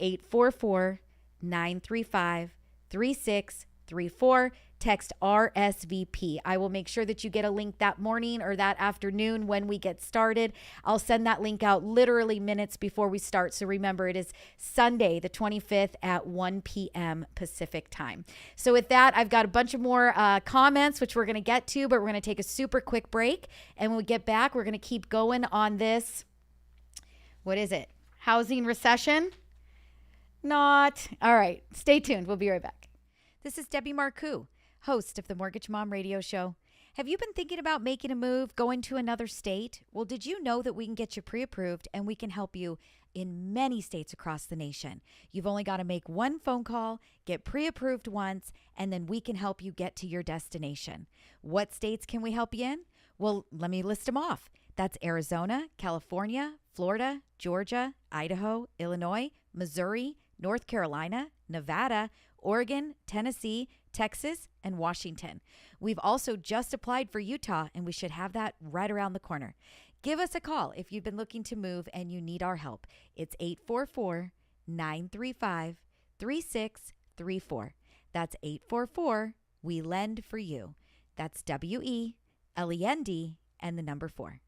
844-935-3634. Text RSVP. I will make sure that you get a link that morning or that afternoon when we get started. I'll send that link out literally minutes before we start. So remember, it is Sunday, the 25th at 1 p.m. Pacific time. So with that, I've got a bunch of more comments, which we're going to get to, but we're going to take a super quick break. And when we get back, we're going to keep going on this. What is it? Housing recession? Not. All right. Stay tuned. We'll be right back. This is Debbie Marcoux, host of the Mortgage Mom Radio Show. Have you been thinking about making a move, going to another state? Well, did you know that we can get you pre-approved and we can help you in many states across the nation? You've only got to make one phone call, get pre-approved once, and then we can help you get to your destination. What states can we help you in? Well, let me list them off. That's Arizona, California, Florida, Georgia, Idaho, Illinois, Missouri, North Carolina, Nevada, Oregon, Tennessee, Texas, and Washington. We've also just applied for Utah, and we should have that right around the corner. Give us a call if you've been looking to move and you need our help. It's 844-935-3634. That's 844-WE-LEND-FOR-YOU. That's WELEND and the number 4.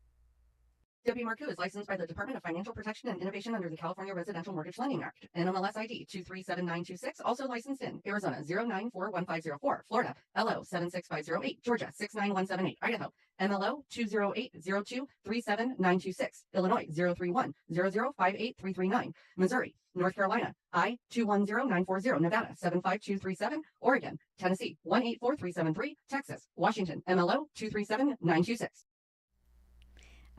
Debbie Marcoux is licensed by the Department of Financial Protection and Innovation under the California Residential Mortgage Lending Act. NMLS ID 237926. Also licensed in Arizona 0941504, Florida LO 76508, Georgia 69178, Idaho MLO 208023796, Illinois 03100583339, Missouri, North Carolina I 210940, Nevada 75237, Oregon, Tennessee 184373, Texas, Washington MLO 237926.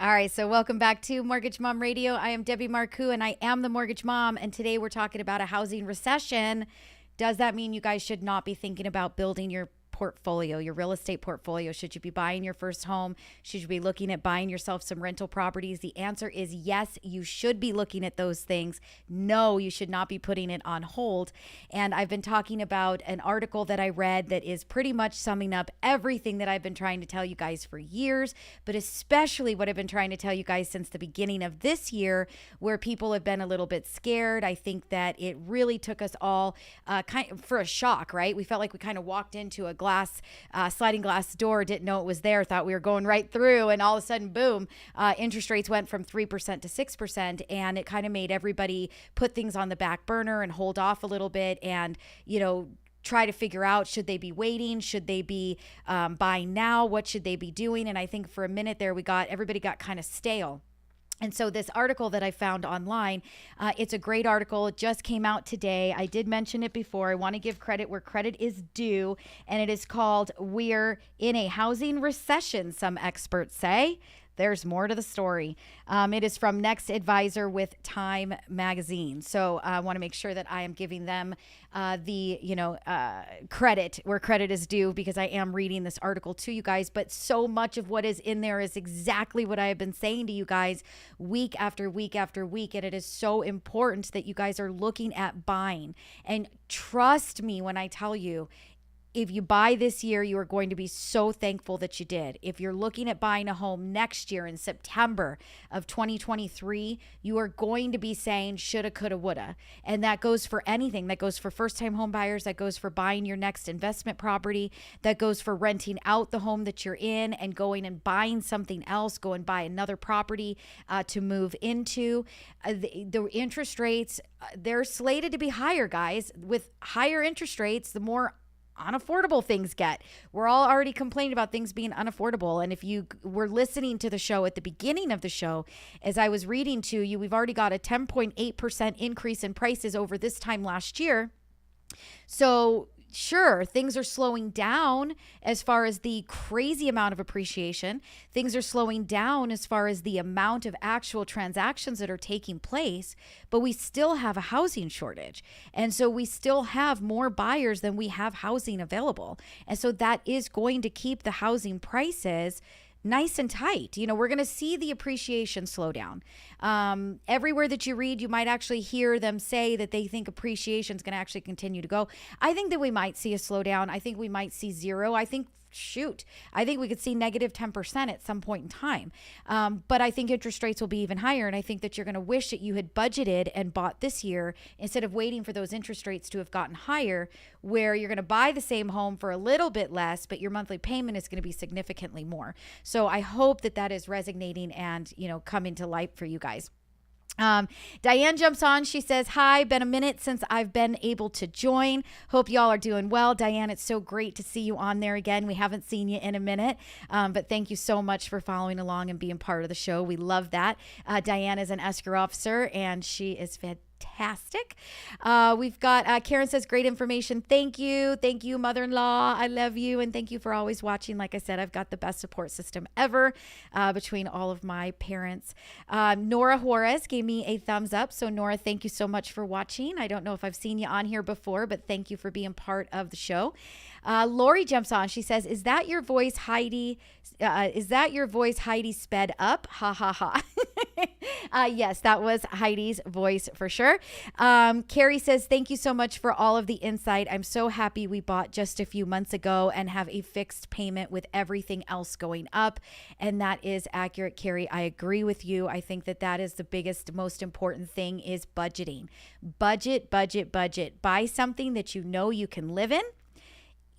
All right, so welcome back to Mortgage Mom Radio. I am Debbie Marcoux, and I am the Mortgage Mom, and today we're talking about a housing recession. Does that mean you guys should not be thinking about building your portfolio, your real estate portfolio? Should you be buying your first home? Should you be looking at buying yourself some rental properties? The answer is yes, you should be looking at those things. No, you should not be putting it on hold. And I've been talking about an article that I read that is pretty much summing up everything that I've been trying to tell you guys for years, but especially what I've been trying to tell you guys since the beginning of this year, where people have been a little bit scared. I think that it really took us all kind of for a shock, right? We felt like we kind of walked into a sliding glass door, didn't know it was there, thought we were going right through, and all of a sudden, boom, interest rates went from 3% to 6%, and it kind of made everybody put things on the back burner and hold off a little bit and, try to figure out, should they be waiting? Should they be buying now? What should they be doing? And I think for a minute there, everybody got kind of stale. And so this article that I found online, it's a great article. It just came out today. I did mention it before. I want to give credit where credit is due. And it is called "We're in a Housing Recession," some experts say. There's more to the story. It is from Next Advisor with Time Magazine. So I want to make sure that I am giving them credit where credit is due, because I am reading this article to you guys. But so much of what is in there is exactly what I have been saying to you guys week after week after week. And it is so important that you guys are looking at buying. And trust me when I tell you, if you buy this year, you are going to be so thankful that you did. If you're looking at buying a home next year in September of 2023, you are going to be saying shoulda, coulda, woulda. And that goes for anything. That goes for first-time home buyers. That goes for buying your next investment property. That goes for renting out the home that you're in and going and buying something else, go and buy another property to move into. The interest rates, they're slated to be higher, guys. With higher interest rates, the more unaffordable things get. We're all already complaining about things being unaffordable. And if you were listening to the show at the beginning of the show, as I was reading to you, we've already got a 10.8% increase in prices over this time last year. So sure, things are slowing down as far as the crazy amount of appreciation. Things are slowing down as far as the amount of actual transactions that are taking place, but we still have a housing shortage. And so we still have more buyers than we have housing available. And so that is going to keep the housing prices nice and tight. You know, we're going to see the appreciation slow down. Everywhere that you read, you might actually hear them say that they think appreciation is going to actually continue to go. I think that we might see a slowdown. I think we might see zero. I think we could see negative 10% at some point in time. But I think interest rates will be even higher. And I think that you're going to wish that you had budgeted and bought this year instead of waiting for those interest rates to have gotten higher, where you're going to buy the same home for a little bit less, but your monthly payment is going to be significantly more. So I hope that that is resonating and, coming to light for you guys. Diane jumps on. She says, hi, been a minute since I've been able to join. Hope y'all are doing well. Diane, it's so great to see you on there again. We haven't seen you in a minute, but thank you so much for following along and being part of the show. We love that. Diane is an escrow officer and she is fantastic. We've got Karen says, great information. Thank you, mother-in-law. I love you, and thank you for always watching. Like I said, I've got the best support system ever between all of my parents. Nora Juarez gave me a thumbs up. So Nora, thank you so much for watching. I don't know if I've seen you on here before, but thank you for being part of the show. Lori jumps on. She says, is that your voice, Heidi? Heidi sped up? Ha ha ha. Yes, that was Heidi's voice for sure. Carrie says, thank you so much for all of the insight. I'm so happy we bought just a few months ago and have a fixed payment with everything else going up. And that is accurate, Carrie. I agree with you. I think that that is the biggest, most important thing is budgeting. Budget. Buy something that you know you can live in.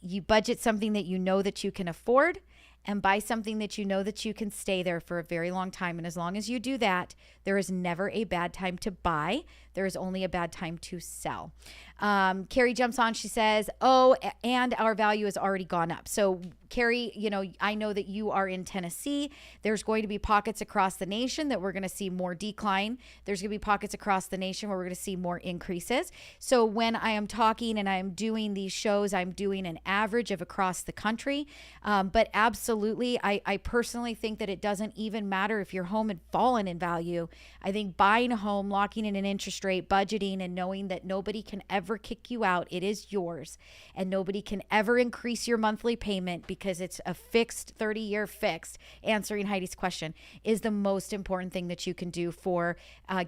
You budget something that you know that you can afford, and buy something that you know that you can stay there for a very long time. And as long as you do that, there is never a bad time to buy. There is only a bad time to sell. Carrie jumps on. She says, oh, and our value has already gone up. So Carrie, I know that you are in Tennessee. There's going to be pockets across the nation that we're going to see more decline. There's going to be pockets across the nation where we're going to see more increases. So when I am talking and I am doing these shows, I'm doing an average of across the country. But absolutely, I personally think that it doesn't even matter if your home had fallen in value. I think buying a home, locking in an interest rate, budgeting, and knowing that nobody can ever kick you out, it is yours, and nobody can ever increase your monthly payment because it's a fixed 30-year fixed, answering Heidi's question, is the most important thing that you can do for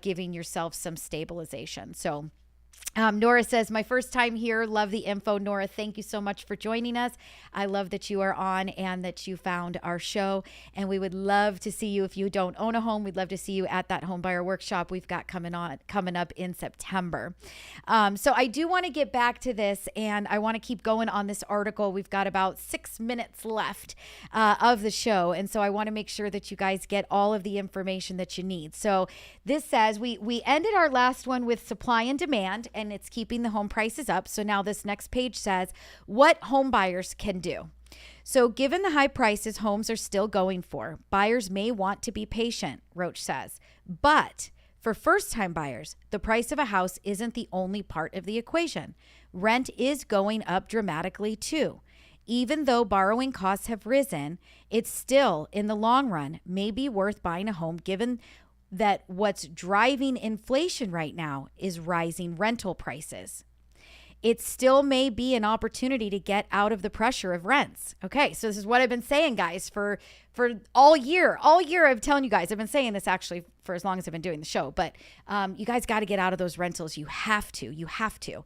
giving yourself some stabilization. So Nora says, my first time here. Love the info. Nora, thank you so much for joining us. I love that you are on and that you found our show. And we would love to see you. If you don't own a home, we'd love to see you at that Homebuyer Workshop we've got coming up in September. So I do want to get back to this, and I want to keep going on this article. We've got about 6 minutes left of the show. And so I want to make sure that you guys get all of the information that you need. So this says, we ended our last one with supply and demand, and it's keeping the home prices up. So now this next page says what home buyers can do. So given the high prices homes are still going for, buyers may want to be patient, Roach says. But for first-time buyers, the price of a house isn't the only part of the equation. Rent is going up dramatically too. Even though borrowing costs have risen, it's still, in the long run, may be worth buying a home given that what's driving inflation right now is rising rental prices. It still may be an opportunity to get out of the pressure of rents. Okay, so this is what I've been saying, guys, for all year. All year I'm telling you guys, I've been saying this actually for as long as I've been doing the show, but you guys got to get out of those rentals. You have to.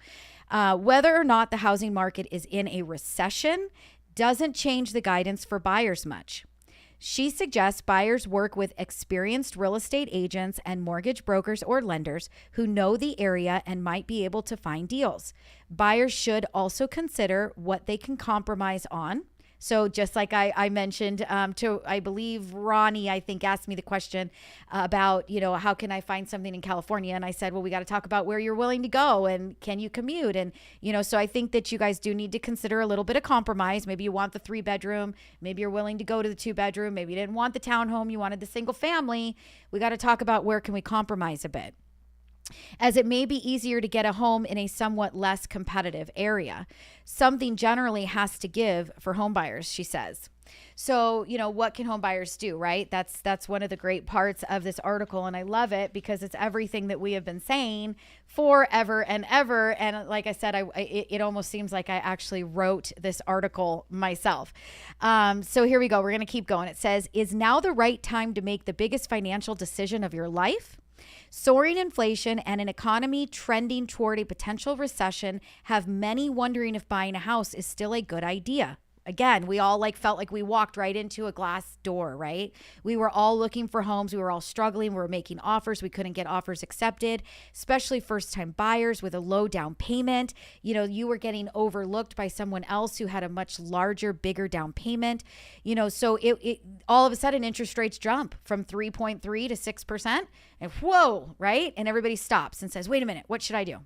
Whether or not the housing market is in a recession doesn't change the guidance for buyers much. She suggests buyers work with experienced real estate agents and mortgage brokers or lenders who know the area and might be able to find deals. Buyers should also consider what they can compromise on. So just like I mentioned to, I believe Ronnie, I think, asked me the question about, how can I find something in California? And I said, well, we got to talk about where you're willing to go and can you commute? And, so I think that you guys do need to consider a little bit of compromise. Maybe you want the 3-bedroom. Maybe you're willing to go to the 2-bedroom. Maybe you didn't want the townhome. You wanted the single family. We got to talk about where can we compromise a bit, as it may be easier to get a home in a somewhat less competitive area. Something generally has to give for home buyers, she says. So, what can home buyers do, right? That's one of the great parts of this article. And I love it because it's everything that we have been saying forever and ever. And like I said, it almost seems like I actually wrote this article myself. So here we go. We're going to keep going. It says, is now the right time to make the biggest financial decision of your life? Soaring inflation and an economy trending toward a potential recession have many wondering if buying a house is still a good idea. Again, we all felt like we walked right into a glass door, right? We were all looking for homes. We were all struggling. We were making offers. We couldn't get offers accepted, especially first-time buyers with a low down payment. You were getting overlooked by someone else who had a much larger, bigger down payment. So it all of a sudden interest rates jump from 3.3 to 6%, and whoa, right? And everybody stops and says, "Wait a minute, what should I do?"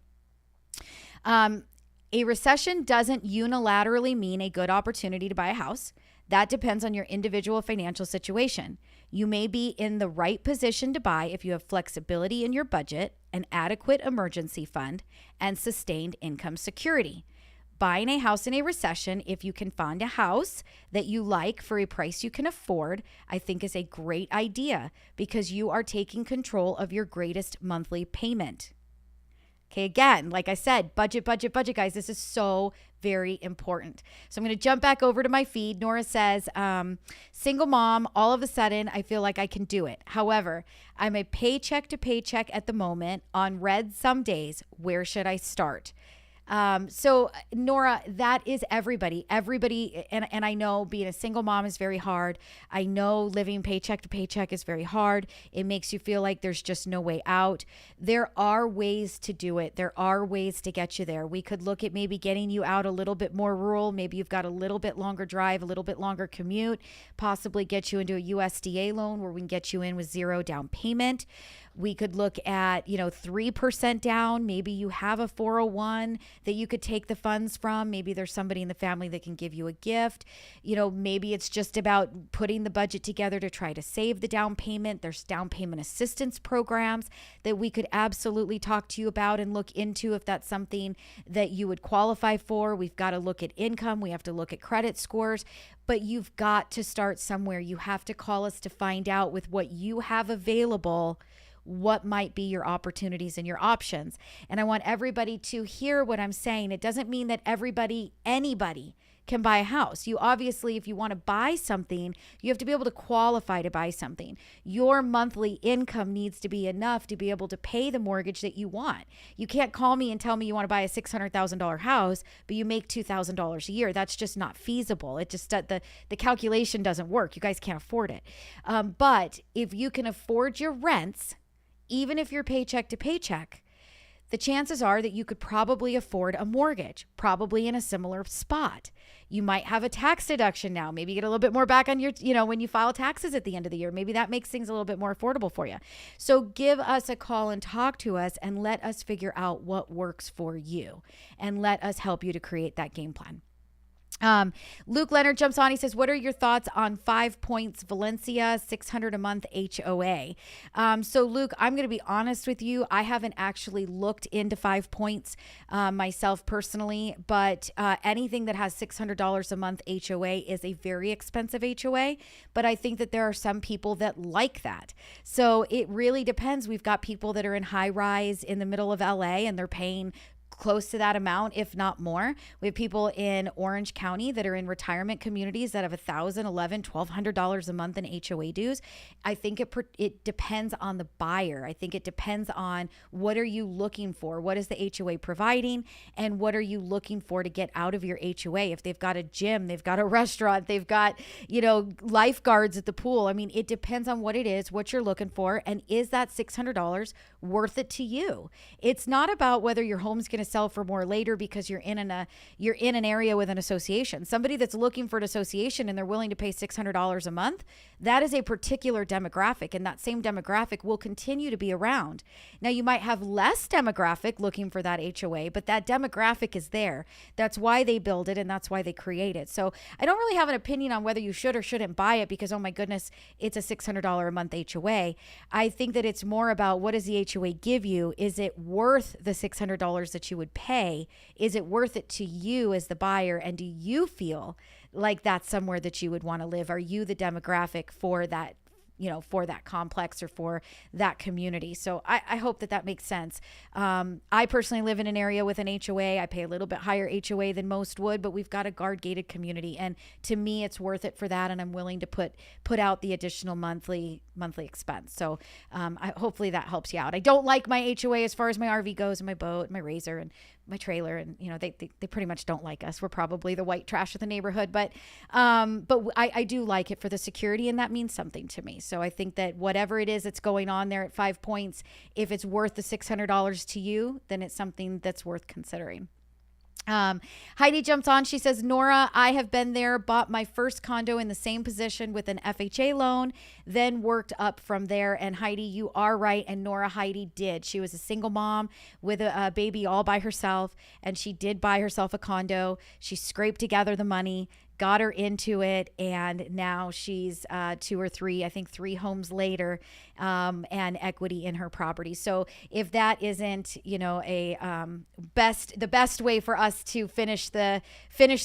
A recession doesn't unilaterally mean a good opportunity to buy a house. That depends on your individual financial situation. You may be in the right position to buy if you have flexibility in your budget, an adequate emergency fund, and sustained income security. Buying a house in a recession, if you can find a house that you like for a price you can afford, I think is a great idea because you are taking control of your greatest monthly payment. Okay, again, like I said, budget, guys. This is so very important. So I'm going to jump back over to my feed. Nora says, single mom, all of a sudden, I feel like I can do it. However, I'm a paycheck to paycheck at the moment, on red some days. Where should I start? So Nora, that is everybody, and I know being a single mom is very hard. I know living paycheck to paycheck is very hard. It makes you feel like there's just no way out. There are ways to do it. There are ways to get you there. We could look at maybe getting you out a little bit more rural. Maybe you've got a little bit longer drive, a little bit longer commute, possibly get you into a USDA loan where we can get you in with 0 down payment. We could look at, 3% down. Maybe you have a 401 that you could take the funds from. Maybe there's somebody in the family that can give you a gift. Maybe it's just about putting the budget together to try to save the down payment. There's down payment assistance programs that we could absolutely talk to you about and look into if that's something that you would qualify for. We've got to look at income. We have to look at credit scores. But you've got to start somewhere. You have to call us to find out with what you have available what might be your opportunities and your options. And I want everybody to hear what I'm saying. It doesn't mean that anybody can buy a house. You obviously, if you want to buy something, you have to be able to qualify to buy something. Your monthly income needs to be enough to be able to pay the mortgage that you want. You can't call me and tell me you want to buy a $600,000 house, but you make $2,000 a year. That's just not feasible. It just, the calculation doesn't work. You guys can't afford it. But if you can afford your rents, even if you're paycheck to paycheck, the chances are that you could probably afford a mortgage, probably in a similar spot. You might have a tax deduction now. Maybe you get a little bit more back on your, when you file taxes at the end of the year. Maybe that makes things a little bit more affordable for you. So give us a call and talk to us and let us figure out what works for you and let us help you to create that game plan. Luke Leonard jumps on. He says, what are your thoughts on 5 Points Valencia, $600 a month HOA? So Luke, I'm going to be honest with you. I haven't actually looked into 5 Points myself personally, but anything that has $600 a month HOA is a very expensive HOA. But I think that there are some people that like that. So it really depends. We've got people that are in high rise in the middle of LA and they're paying close to that amount, if not more. We have people in Orange County that are in retirement communities that have $1,000, $1,100, $1,200 a month in HOA dues. I think it depends on the buyer. I think it depends on what are you looking for? What is the HOA providing? And what are you looking for to get out of your HOA? If they've got a gym, they've got a restaurant, they've got, lifeguards at the pool. I mean, it depends on what it is, what you're looking for. And is that $600 worth it to you? It's not about whether your home's going to sell for more later because you're in an area with an association. Somebody that's looking for an association and they're willing to pay $600 a month, that is a particular demographic, and that same demographic will continue to be around. Now, you might have less demographic looking for that HOA, but that demographic is there. That's why they build it, and that's why they create it. So I don't really have an opinion on whether you should or shouldn't buy it because, oh my goodness, it's a $600 a month HOA. I think that it's more about what does the HOA give you? Is it worth the $600 that you would pay? Is it worth it to you as the buyer? And do you feel like that's somewhere that you would want to live? Are you the demographic for that, for that complex or for that community? So I hope that makes sense. I personally live in an area with an HOA. I pay a little bit higher HOA than most would, but we've got a guard gated community. And to me, it's worth it for that. And I'm willing to put out the additional monthly expense. So hopefully that helps you out. I don't like my HOA as far as my RV goes and my boat, and my razor and my trailer, and they pretty much don't like us. We're probably the white trash of the neighborhood, but I do like it for the security, and that means something to me. So I think that whatever it is that's going on there at 5 Points, if it's worth the $600 to you, then it's something that's worth considering. Heidi jumps on. She says, Nora, I have been there, bought my first condo in the same position with an FHA loan, then worked up from there. And Heidi, you are right. And Nora, Heidi did. She was a single mom with a baby all by herself, and she did buy herself a condo. She scraped together the money, got her into it, and now she's 2 or 3, I think 3 homes later, and equity in her property. So if that isn't, the best way for us to finish the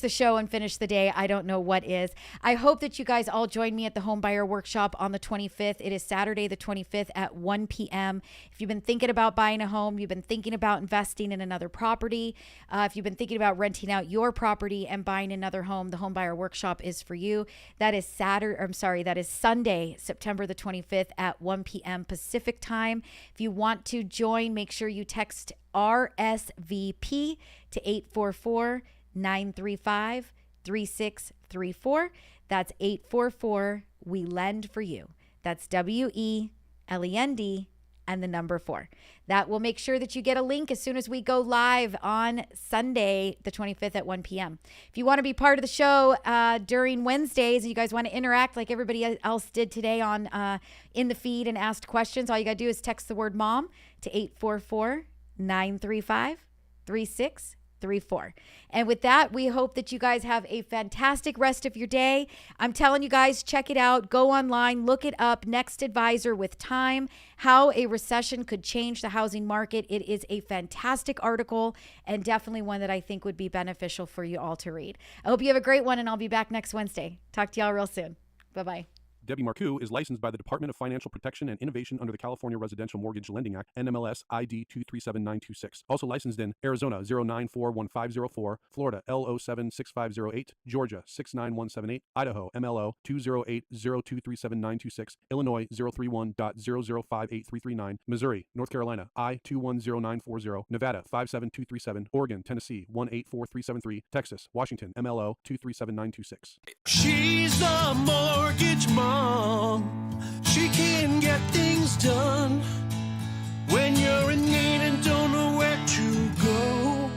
show and finish the day, I don't know what is. I hope that you guys all join me at the Homebuyer Workshop on the 25th. It is Saturday the 25th at 1 p.m. If you've been thinking about buying a home, you've been thinking about investing in another property, if you've been thinking about renting out your property and buying another home, the Homebuyer Workshop is for you. That is Sunday, September the 25th at 1 p.m. Pacific time. If you want to join, make sure you text RSVP to 844-935-3634. That's 844 We Lend for You. That's WELEND and the number 4. That will make sure that you get a link as soon as we go live on Sunday, the 25th at 1 p.m. If you want to be part of the show during Wednesdays and you guys want to interact like everybody else did today on in the feed and asked questions, all you got to do is text the word mom to 844-935-3634. And with that, we hope that you guys have a fantastic rest of your day. I'm telling you guys, check it out. Go online, look it up. Next Advisor with Time, How a Recession Could Change the Housing Market. It is a fantastic article and definitely one that I think would be beneficial for you all to read. I hope you have a great one, and I'll be back next Wednesday. Talk to y'all real soon. Bye-bye. Debbie Marcoux is licensed by the Department of Financial Protection and Innovation under the California Residential Mortgage Lending Act, NMLS ID 237926. Also licensed in Arizona 0941504, Florida L076508, Georgia 69178, Idaho MLO 208023796, Illinois 031.0058339, Missouri, North Carolina I210940, Nevada 57237, Oregon, Tennessee 184373, Texas, Washington MLO 237926. She's a mortgage mom. She can get things done when you're in need and don't know where to go.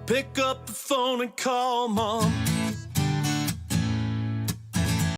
Pick up the phone and call mom.